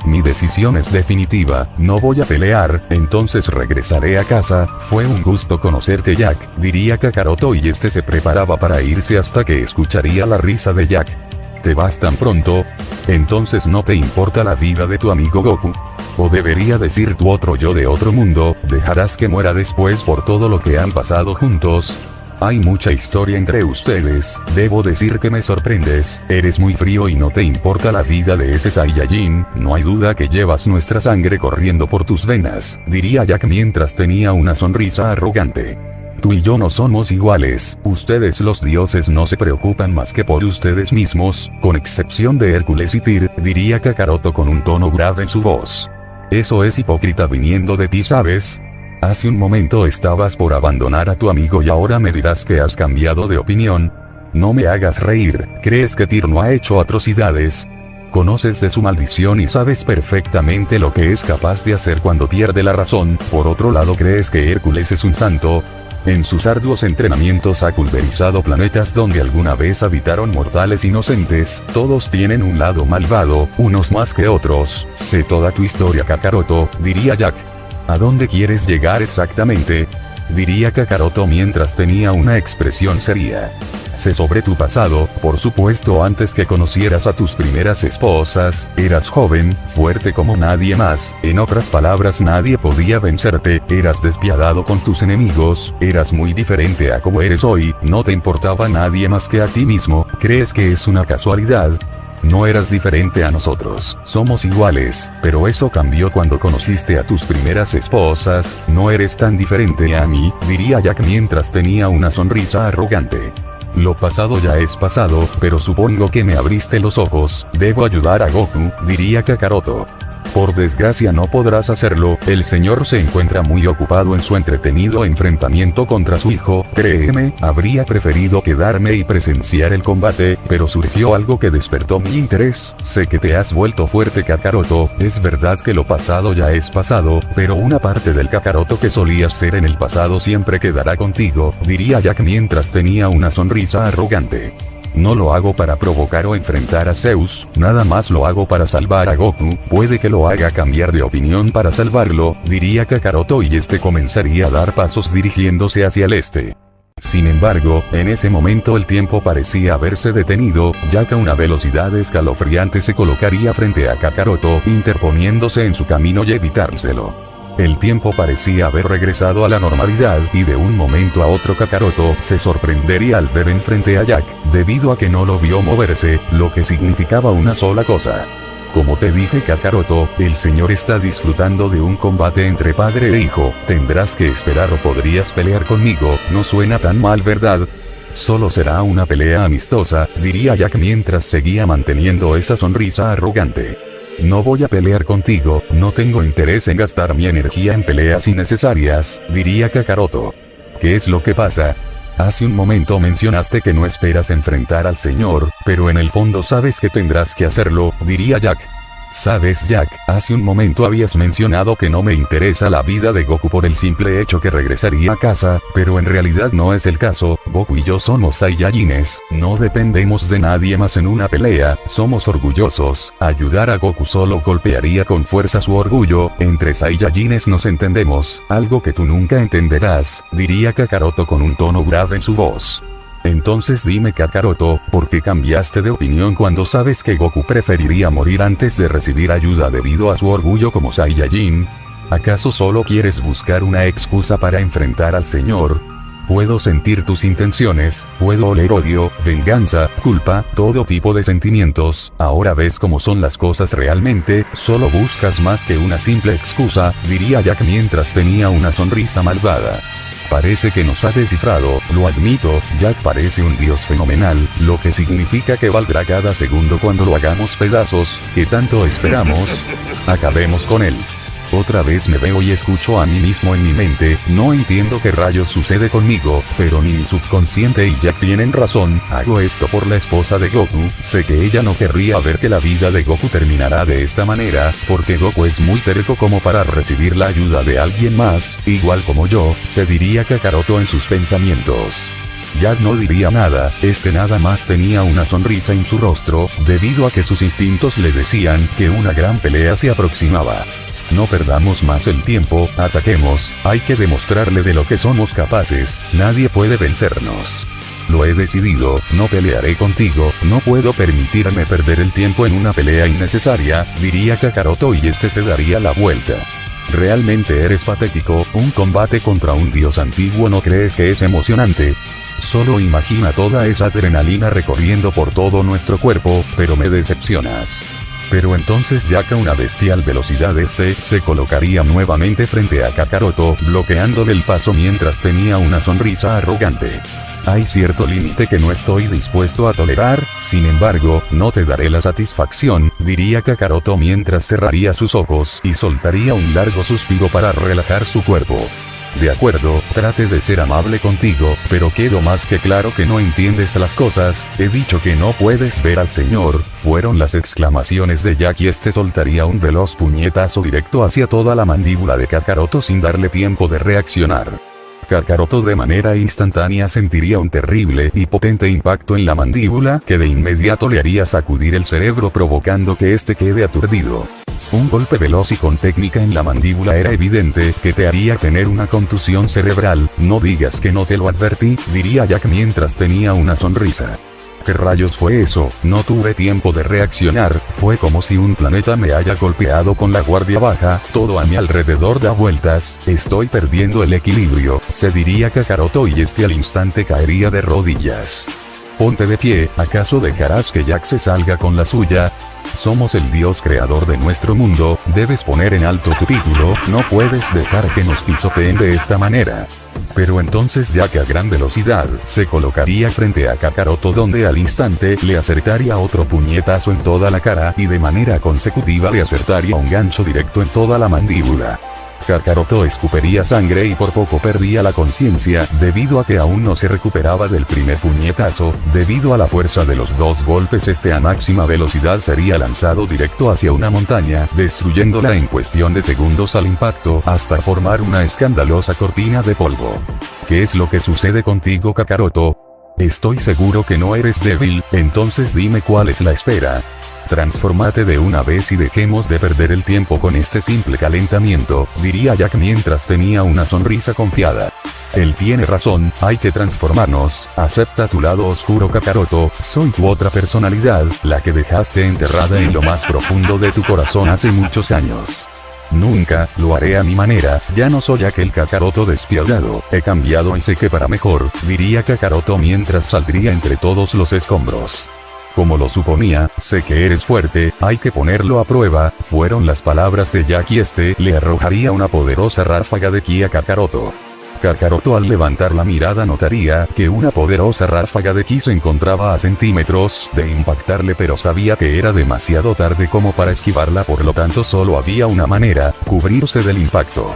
[SPEAKER 1] Mi decisión es definitiva, no voy a pelear, entonces regresaré a casa, fue un gusto conocerte Jack, diría Kakaroto y este se preparaba para irse hasta que escucharía la risa de Jack. ¿Te vas tan pronto? Entonces no te importa la vida de tu amigo Goku. O debería decir tu otro yo de otro mundo, dejarás que muera después por todo lo que han pasado juntos. Hay mucha historia entre ustedes, debo decir que me sorprendes, eres muy frío y no te importa la vida de ese Saiyajin, no hay duda que llevas nuestra sangre corriendo por tus venas, diría Jack mientras tenía una sonrisa arrogante. Tú y yo no somos iguales, ustedes los dioses no se preocupan más que por ustedes mismos, con excepción de Hércules y Tyr, diría Kakaroto con un tono grave en su voz. Eso es hipócrita viniendo de ti, ¿sabes? Hace un momento estabas por abandonar a tu amigo y ahora me dirás que has cambiado de opinión. No me hagas reír, ¿crees que Tyr no ha hecho atrocidades? Conoces de su maldición y sabes perfectamente lo que es capaz de hacer cuando pierde la razón. Por otro lado, ¿crees que Hércules es un santo? En sus arduos entrenamientos ha pulverizado planetas donde alguna vez habitaron mortales inocentes. Todos tienen un lado malvado, unos más que otros. Sé toda tu historia, Kakaroto, diría Jack. ¿A dónde quieres llegar exactamente? Diría Kakaroto mientras tenía una expresión seria. Sé sobre tu pasado, por supuesto antes que conocieras a tus primeras esposas, eras joven, fuerte como nadie más, en otras palabras nadie podía vencerte, eras despiadado con tus enemigos, eras muy diferente a como eres hoy, no te importaba nadie más que a ti mismo, ¿crees que es una casualidad? No eras diferente a nosotros, somos iguales, pero eso cambió cuando conociste a tus primeras esposas, no eres tan diferente a mí, diría Jack mientras tenía una sonrisa arrogante. Lo pasado ya es pasado, pero supongo que me abriste los ojos, debo ayudar a Goku, diría Kakaroto. Por desgracia no podrás hacerlo, el señor se encuentra muy ocupado en su entretenido enfrentamiento contra su hijo, créeme, habría preferido quedarme y presenciar el combate, pero surgió algo que despertó mi interés, sé que te has vuelto fuerte Kakaroto, es verdad que lo pasado ya es pasado, pero una parte del Kakaroto que solías ser en el pasado siempre quedará contigo, diría Jack mientras tenía una sonrisa arrogante. No lo hago para provocar o enfrentar a Zeus, nada más lo hago para salvar a Goku, puede que lo haga cambiar de opinión para salvarlo, diría Kakaroto y este comenzaría a dar pasos dirigiéndose hacia el este. Sin embargo, en ese momento el tiempo parecía haberse detenido, ya que a una velocidad escalofriante se colocaría frente a Kakaroto, interponiéndose en su camino y evitárselo. El tiempo parecía haber regresado a la normalidad y de un momento a otro Kakaroto se sorprendería al ver enfrente a Jack, debido a que no lo vio moverse, lo que significaba una sola cosa. Como te dije Kakaroto, el señor está disfrutando de un combate entre padre e hijo, tendrás que esperar o podrías pelear conmigo, no suena tan mal ¿verdad? Solo será una pelea amistosa, diría Jack mientras seguía manteniendo esa sonrisa arrogante. No voy a pelear contigo, no tengo interés en gastar mi energía en peleas innecesarias, diría Kakaroto. ¿Qué es lo que pasa? Hace un momento mencionaste que no esperas enfrentar al señor, pero en el fondo sabes que tendrás que hacerlo, diría Jack. Sabes Jack, hace un momento habías mencionado que no me interesa la vida de Goku por el simple hecho que regresaría a casa, pero en realidad no es el caso, Goku y yo somos Saiyajines, no dependemos de nadie más en una pelea, somos orgullosos, ayudar a Goku solo golpearía con fuerza su orgullo, entre Saiyajines nos entendemos, algo que tú nunca entenderás, diría Kakaroto con un tono grave en su voz. Entonces dime Kakaroto, ¿por qué cambiaste de opinión cuando sabes que Goku preferiría morir antes de recibir ayuda debido a su orgullo como Saiyajin? ¿Acaso solo quieres buscar una excusa para enfrentar al señor? Puedo sentir tus intenciones, puedo oler odio, venganza, culpa, todo tipo de sentimientos, ahora ves cómo son las cosas realmente, solo buscas más que una simple excusa, diría Jack mientras tenía una sonrisa malvada. Parece que nos ha descifrado, lo admito, Jack parece un dios fenomenal, lo que significa que valdrá cada segundo cuando lo hagamos pedazos, que tanto esperamos. Acabemos con él. Otra vez me veo y escucho a mí mismo en mi mente, no entiendo qué rayos sucede conmigo, pero ni mi subconsciente y Jack tienen razón, hago esto por la esposa de Goku, sé que ella no querría ver que la vida de Goku terminará de esta manera, porque Goku es muy terco como para recibir la ayuda de alguien más, igual como yo, se diría Kakaroto en sus pensamientos. Jack no diría nada, nada más tenía una sonrisa en su rostro, debido a que sus instintos le decían que una gran pelea se aproximaba. No perdamos más el tiempo, ataquemos, hay que demostrarle de lo que somos capaces, nadie puede vencernos. Lo he decidido, no pelearé contigo, no puedo permitirme perder el tiempo en una pelea innecesaria, diría Kakaroto y se daría la vuelta. Realmente eres patético, un combate contra un dios antiguo ¿no crees que es emocionante? Solo imagina toda esa adrenalina recorriendo por todo nuestro cuerpo, pero me decepcionas. Pero entonces Jack a una bestial velocidad se colocaría nuevamente frente a Kakaroto, bloqueándole el paso mientras tenía una sonrisa arrogante. Hay cierto límite que no estoy dispuesto a tolerar, sin embargo, no te daré la satisfacción, diría Kakaroto mientras cerraría sus ojos y soltaría un largo suspiro para relajar su cuerpo. De acuerdo, trate de ser amable contigo, pero quedó más que claro que no entiendes las cosas, he dicho que no puedes ver al señor, fueron las exclamaciones de Jack y soltaría un veloz puñetazo directo hacia toda la mandíbula de Kakaroto sin darle tiempo de reaccionar. Kakaroto de manera instantánea sentiría un terrible y potente impacto en la mandíbula que de inmediato le haría sacudir el cerebro provocando que quede aturdido. Un golpe veloz y con técnica en la mandíbula era evidente que te haría tener una contusión cerebral, no digas que no te lo advertí, diría Jack mientras tenía una sonrisa. ¿Qué rayos fue eso? No tuve tiempo de reaccionar, fue como si un planeta me haya golpeado con la guardia baja, todo a mi alrededor da vueltas, estoy perdiendo el equilibrio, se diría Kakaroto y al instante caería de rodillas. Ponte de pie, ¿acaso dejarás que Jack se salga con la suya? Somos el Dios creador de nuestro mundo, debes poner en alto tu título, no puedes dejar que nos pisoteen de esta manera. Pero entonces Jack a gran velocidad se colocaría frente a Kakaroto donde al instante le acertaría otro puñetazo en toda la cara y de manera consecutiva le acertaría un gancho directo en toda la mandíbula. Kakaroto escupiría sangre y por poco perdía la conciencia, debido a que aún no se recuperaba del primer puñetazo, debido a la fuerza de los dos golpes a máxima velocidad sería lanzado directo hacia una montaña, destruyéndola en cuestión de segundos al impacto, hasta formar una escandalosa cortina de polvo. ¿Qué es lo que sucede contigo, Kakaroto? Estoy seguro que no eres débil, entonces dime cuál es la espera. Transfórmate de una vez y dejemos de perder el tiempo con este simple calentamiento, diría Jack mientras tenía una sonrisa confiada. Él tiene razón, hay que transformarnos, acepta tu lado oscuro Kakaroto, soy tu otra personalidad, la que dejaste enterrada en lo más profundo de tu corazón hace muchos años. Nunca, lo haré a mi manera, ya no soy aquel Kakaroto despiadado, he cambiado y sé que para mejor, diría Kakaroto mientras saldría entre todos los escombros. Como lo suponía, sé que eres fuerte, hay que ponerlo a prueba, fueron las palabras de Jack y le arrojaría una poderosa ráfaga de ki a Kakaroto. Kakaroto al levantar la mirada notaría que una poderosa ráfaga de ki se encontraba a centímetros de impactarle pero sabía que era demasiado tarde como para esquivarla por lo tanto solo había una manera, cubrirse del impacto.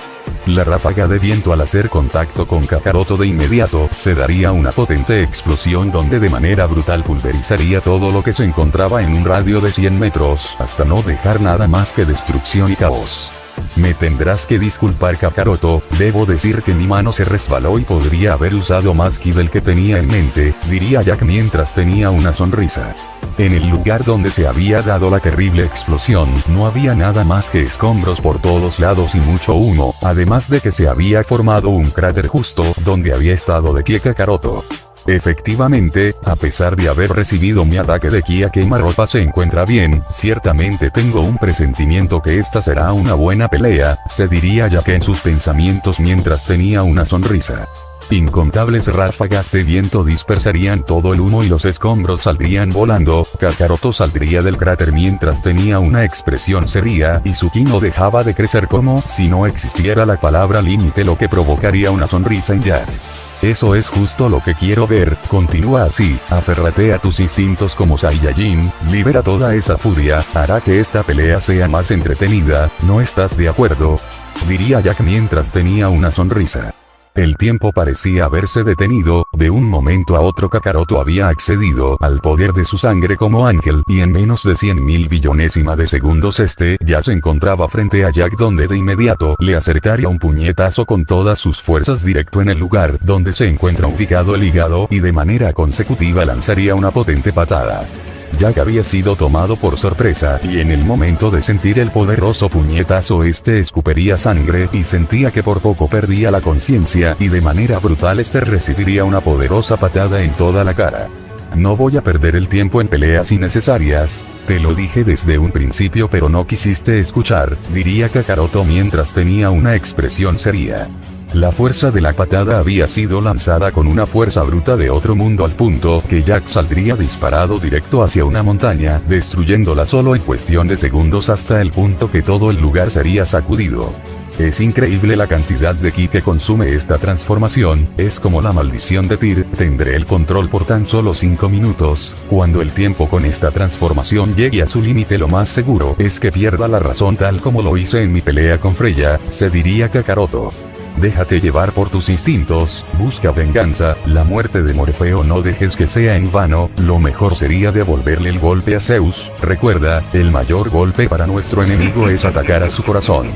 [SPEAKER 1] La ráfaga de viento al hacer contacto con Kakaroto de inmediato se daría una potente explosión donde de manera brutal pulverizaría todo lo que se encontraba en un radio de 100 metros hasta no dejar nada más que destrucción y caos. Me tendrás que disculpar Kakaroto, debo decir que mi mano se resbaló y podría haber usado más ki del que tenía en mente, diría Jack mientras tenía una sonrisa. En el lugar donde se había dado la terrible explosión, no había nada más que escombros por todos lados y mucho humo, además de que se había formado un cráter justo donde había estado de ki Kakaroto. Efectivamente, a pesar de haber recibido mi ataque de ki a quemarropa se encuentra bien, ciertamente tengo un presentimiento que esta será una buena pelea, se diría Jack en sus pensamientos mientras tenía una sonrisa. Incontables ráfagas de viento dispersarían todo el humo y los escombros saldrían volando, Kakaroto saldría del cráter mientras tenía una expresión seria y su ki no dejaba de crecer como si no existiera la palabra límite lo que provocaría una sonrisa en Jack. Eso es justo lo que quiero ver, continúa así, aférrate a tus instintos como Saiyajin, libera toda esa furia, hará que esta pelea sea más entretenida, ¿no estás de acuerdo? Diría Jack mientras tenía una sonrisa. El tiempo parecía haberse detenido, de un momento a otro Kakaroto había accedido al poder de su sangre como ángel y en menos de 100.000 billonésima de segundos ya se encontraba frente a Jack donde de inmediato le acertaría un puñetazo con todas sus fuerzas directo en el lugar donde se encuentra ubicado el hígado y de manera consecutiva lanzaría una potente patada. Jack había sido tomado por sorpresa y en el momento de sentir el poderoso puñetazo escupiría sangre y sentía que por poco perdía la conciencia y de manera brutal recibiría una poderosa patada en toda la cara. No voy a perder el tiempo en peleas innecesarias, te lo dije desde un principio pero no quisiste escuchar, diría Kakaroto mientras tenía una expresión seria. La fuerza de la patada había sido lanzada con una fuerza bruta de otro mundo al punto que Jack saldría disparado directo hacia una montaña, destruyéndola solo en cuestión de segundos hasta el punto que todo el lugar sería sacudido. Es increíble la cantidad de ki que consume esta transformación, es como la maldición de Tyr, tendré el control por tan solo 5 minutos, cuando el tiempo con esta transformación llegue a su límite lo más seguro es que pierda la razón tal como lo hice en mi pelea con Freya, se diría Kakaroto. Déjate llevar por tus instintos, busca venganza, la muerte de Morfeo no dejes que sea en vano, lo mejor sería devolverle el golpe a Zeus, recuerda, el mayor golpe para nuestro enemigo es atacar a su corazón.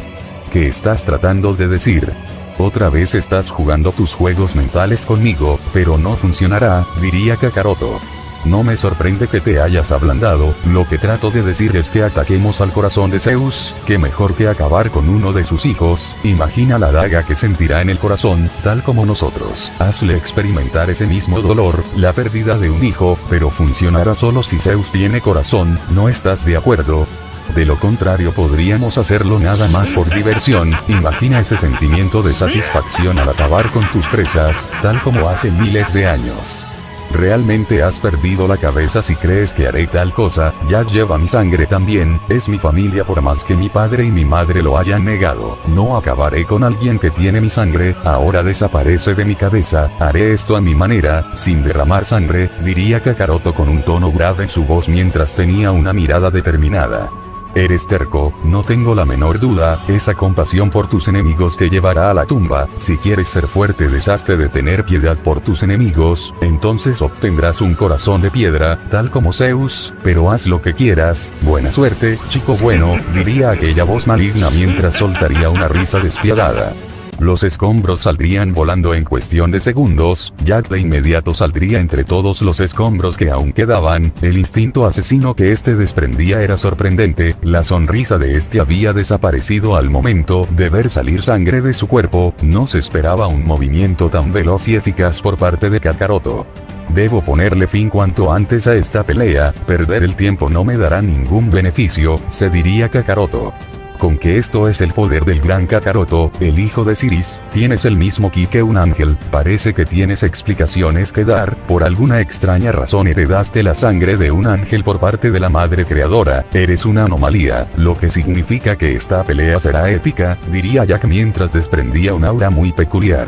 [SPEAKER 1] ¿Qué estás tratando de decir? Otra vez estás jugando tus juegos mentales conmigo, pero no funcionará, diría Kakaroto. No me sorprende que te hayas ablandado, lo que trato de decir es que ataquemos al corazón de Zeus, que mejor que acabar con uno de sus hijos, imagina la daga que sentirá en el corazón, tal como nosotros. Hazle experimentar ese mismo dolor, la pérdida de un hijo, pero funcionará solo si Zeus tiene corazón, ¿no estás de acuerdo? De lo contrario podríamos hacerlo nada más por diversión, imagina ese sentimiento de satisfacción al acabar con tus presas, tal como hace miles de años. Realmente has perdido la cabeza si crees que haré tal cosa, Jack lleva mi sangre también, es mi familia por más que mi padre y mi madre lo hayan negado, no acabaré con alguien que tiene mi sangre, ahora desaparece de mi cabeza, haré esto a mi manera, sin derramar sangre, diría Kakaroto con un tono grave en su voz mientras tenía una mirada determinada. Eres terco, no tengo la menor duda, esa compasión por tus enemigos te llevará a la tumba, si quieres ser fuerte deshazte de tener piedad por tus enemigos, entonces obtendrás un corazón de piedra, tal como Zeus, pero haz lo que quieras, buena suerte, chico bueno, diría aquella voz maligna mientras soltaría una risa despiadada. Los escombros saldrían volando en cuestión de segundos, Jack de inmediato saldría entre todos los escombros que aún quedaban, el instinto asesino que este desprendía era sorprendente, la sonrisa de este había desaparecido al momento de ver salir sangre de su cuerpo, no se esperaba un movimiento tan veloz y eficaz por parte de Kakaroto. Debo ponerle fin cuanto antes a esta pelea, perder el tiempo no me dará ningún beneficio, se diría Kakaroto. Con que esto es el poder del gran Kakaroto, el hijo de Siris, tienes el mismo ki que un ángel, parece que tienes explicaciones que dar, por alguna extraña razón heredaste la sangre de un ángel por parte de la madre creadora, eres una anomalía, lo que significa que esta pelea será épica, diría Jack mientras desprendía un aura muy peculiar.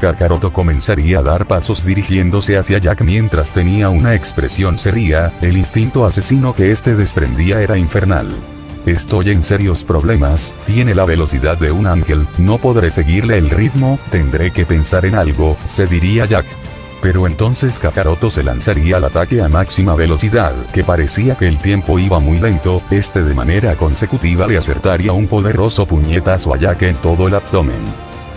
[SPEAKER 1] Kakaroto comenzaría a dar pasos dirigiéndose hacia Jack mientras tenía una expresión seria, el instinto asesino que este desprendía era infernal. Estoy en serios problemas, tiene la velocidad de un ángel, no podré seguirle el ritmo, tendré que pensar en algo, se diría Jack. Pero entonces Kakaroto se lanzaría al ataque a máxima velocidad, que parecía que el tiempo iba muy lento, este de manera consecutiva le acertaría un poderoso puñetazo a Jack en todo el abdomen.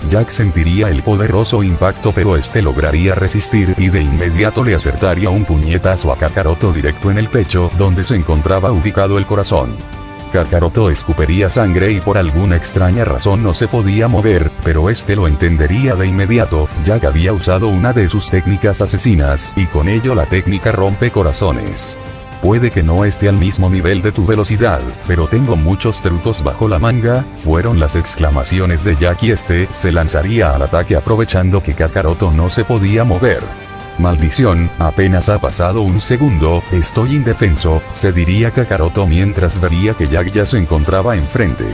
[SPEAKER 1] Jack sentiría el poderoso impacto pero este lograría resistir y de inmediato le acertaría un puñetazo a Kakaroto directo en el pecho donde se encontraba ubicado el corazón. Kakaroto escupiría sangre y por alguna extraña razón no se podía mover, pero este lo entendería de inmediato, Jack había usado una de sus técnicas asesinas y con ello la técnica rompe corazones. Puede que no esté al mismo nivel de tu velocidad, pero tengo muchos trucos bajo la manga, fueron las exclamaciones de Jack y este se lanzaría al ataque aprovechando que Kakaroto no se podía mover. Maldición, apenas ha pasado un segundo, estoy indefenso, se diría Kakaroto mientras vería que Jack ya se encontraba enfrente.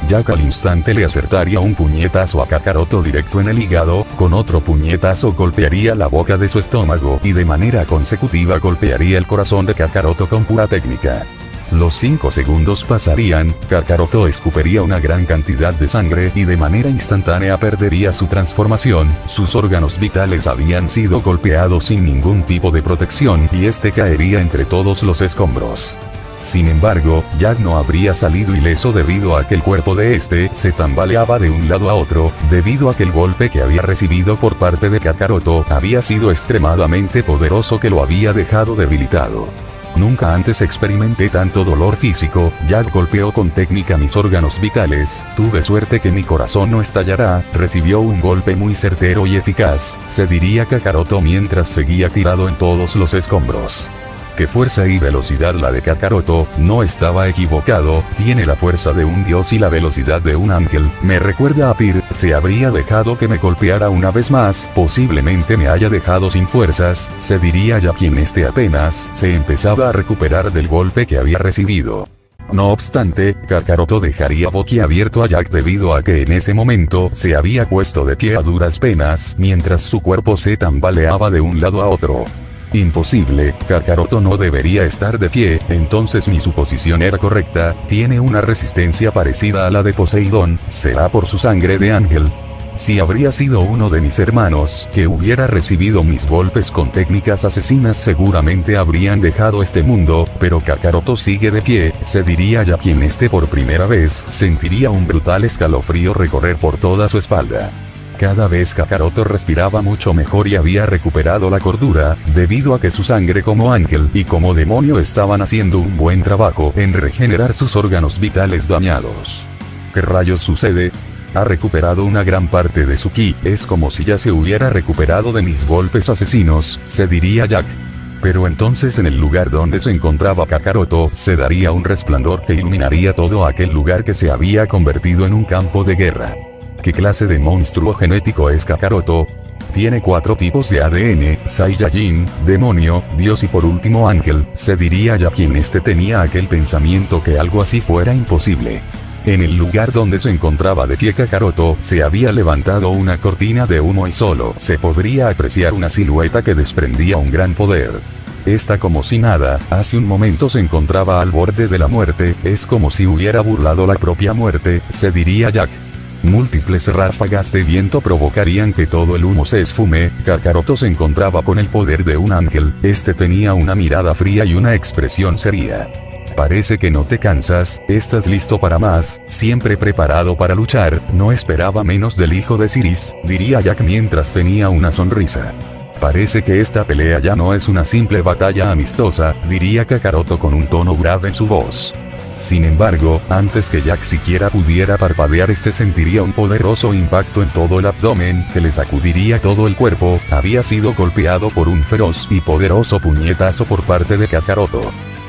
[SPEAKER 1] Jack al instante le acertaría un puñetazo a Kakaroto directo en el hígado, con otro puñetazo golpearía la boca de su estómago y de manera consecutiva golpearía el corazón de Kakaroto con pura técnica. Los 5 segundos pasarían, Kakaroto escupiría una gran cantidad de sangre y de manera instantánea perdería su transformación, sus órganos vitales habían sido golpeados sin ningún tipo de protección y este caería entre todos los escombros. Sin embargo, Jack no habría salido ileso debido a que el cuerpo de este se tambaleaba de un lado a otro, debido a que el golpe que había recibido por parte de Kakaroto había sido extremadamente poderoso que lo había dejado debilitado. Nunca antes experimenté tanto dolor físico, Jack golpeó con técnica mis órganos vitales, tuve suerte que mi corazón no estallará, recibió un golpe muy certero y eficaz, se diría Kakaroto mientras seguía tirado en todos los escombros. ¿Qué fuerza y velocidad la de Kakaroto? No estaba equivocado, tiene la fuerza de un dios y la velocidad de un ángel. Me recuerda a Tyr, se habría dejado que me golpeara una vez más, posiblemente me haya dejado sin fuerzas, se diría ya quien apenas se empezaba a recuperar del golpe que había recibido. No obstante, Kakaroto dejaría boquiabierto a Jack debido a que en ese momento se había puesto de pie a duras penas mientras su cuerpo se tambaleaba de un lado a otro. Imposible, Kakaroto no debería estar de pie, entonces mi suposición era correcta, tiene una resistencia parecida a la de Poseidón, será por su sangre de ángel. Si habría sido uno de mis hermanos que hubiera recibido mis golpes con técnicas asesinas seguramente habrían dejado este mundo, pero Kakaroto sigue de pie, se diría ya quien por primera vez sentiría un brutal escalofrío recorrer por toda su espalda. Cada vez Kakaroto respiraba mucho mejor y había recuperado la cordura, debido a que su sangre como ángel y como demonio estaban haciendo un buen trabajo en regenerar sus órganos vitales dañados. ¿Qué rayos sucede? Ha recuperado una gran parte de su ki, es como si ya se hubiera recuperado de mis golpes asesinos, se diría Jack. Pero entonces en el lugar donde se encontraba Kakaroto, se daría un resplandor que iluminaría todo aquel lugar que se había convertido en un campo de guerra. ¿Qué clase de monstruo genético es Kakaroto? Tiene 4 tipos de ADN, Saiyajin, demonio, dios y por último ángel, se diría ya quien tenía aquel pensamiento que algo así fuera imposible. En el lugar donde se encontraba de pie Kakaroto, se había levantado una cortina de humo y solo se podría apreciar una silueta que desprendía un gran poder. Esta como si nada, hace un momento se encontraba al borde de la muerte, es como si hubiera burlado la propia muerte, se diría Jack. Múltiples ráfagas de viento provocarían que todo el humo se esfume, Kakaroto se encontraba con el poder de un ángel, tenía una mirada fría y una expresión seria. Parece que no te cansas, estás listo para más, siempre preparado para luchar, no esperaba menos del hijo de Siris, diría Jack mientras tenía una sonrisa. Parece que esta pelea ya no es una simple batalla amistosa, diría Kakaroto con un tono grave en su voz. Sin embargo, antes que Jack siquiera pudiera parpadear sentiría un poderoso impacto en todo el abdomen que le sacudiría todo el cuerpo, había sido golpeado por un feroz y poderoso puñetazo por parte de Kakaroto.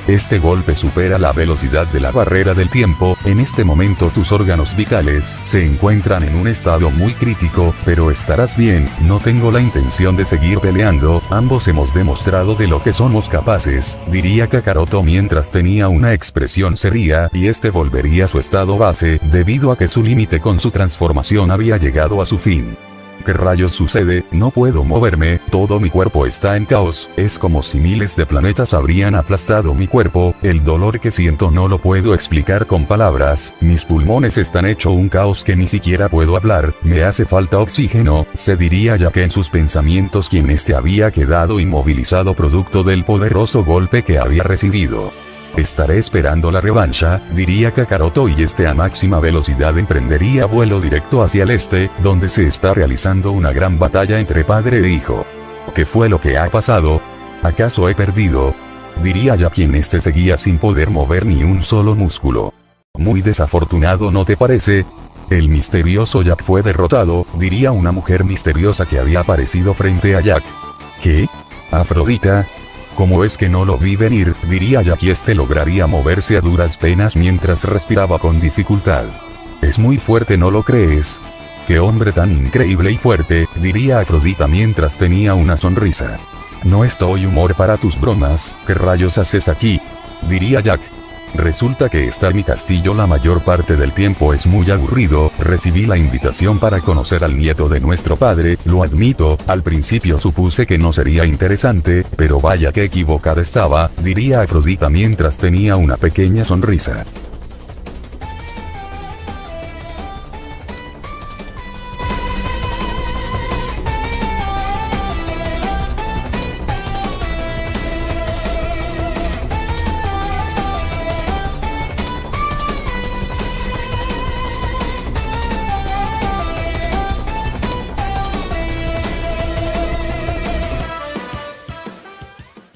[SPEAKER 1] Este golpe supera la velocidad de la barrera del tiempo, en este momento tus órganos vitales se encuentran en un estado muy crítico, pero estarás bien, no tengo la intención de seguir peleando, ambos hemos demostrado de lo que somos capaces, diría Kakaroto mientras tenía una expresión seria y volvería a su estado base, debido a que su límite con su transformación había llegado a su fin. ¿Qué rayos sucede? No puedo moverme, todo mi cuerpo está en caos, es como si miles de planetas habrían aplastado mi cuerpo, el dolor que siento no lo puedo explicar con palabras, mis pulmones están hecho un caos que ni siquiera puedo hablar, me hace falta oxígeno, se diría ya que en sus pensamientos quien había quedado inmovilizado producto del poderoso golpe que había recibido. Estaré esperando la revancha, diría Kakaroto y a máxima velocidad emprendería vuelo directo hacia el donde se está realizando una gran batalla entre padre e hijo. ¿Qué fue lo que ha pasado? ¿Acaso he perdido? Diría ya quien seguía sin poder mover ni un solo músculo. Muy desafortunado, ¿no te parece? El misterioso Jack fue derrotado, diría una mujer misteriosa que había aparecido frente a Jack. ¿Qué? ¿Afrodita? ¿Cómo es que no lo vi venir? Diría Jack y lograría moverse a duras penas mientras respiraba con dificultad. Es muy fuerte, ¿no lo crees? ¡Qué hombre tan increíble y fuerte!, diría Afrodita mientras tenía una sonrisa. No estoy humor para tus bromas, ¿qué rayos haces aquí? Diría Jack. Resulta que estar en mi castillo la mayor parte del tiempo es muy aburrido, recibí la invitación para conocer al nieto de nuestro padre, lo admito, al principio supuse que no sería interesante, pero vaya que equivocada estaba, diría Afrodita mientras tenía una pequeña sonrisa.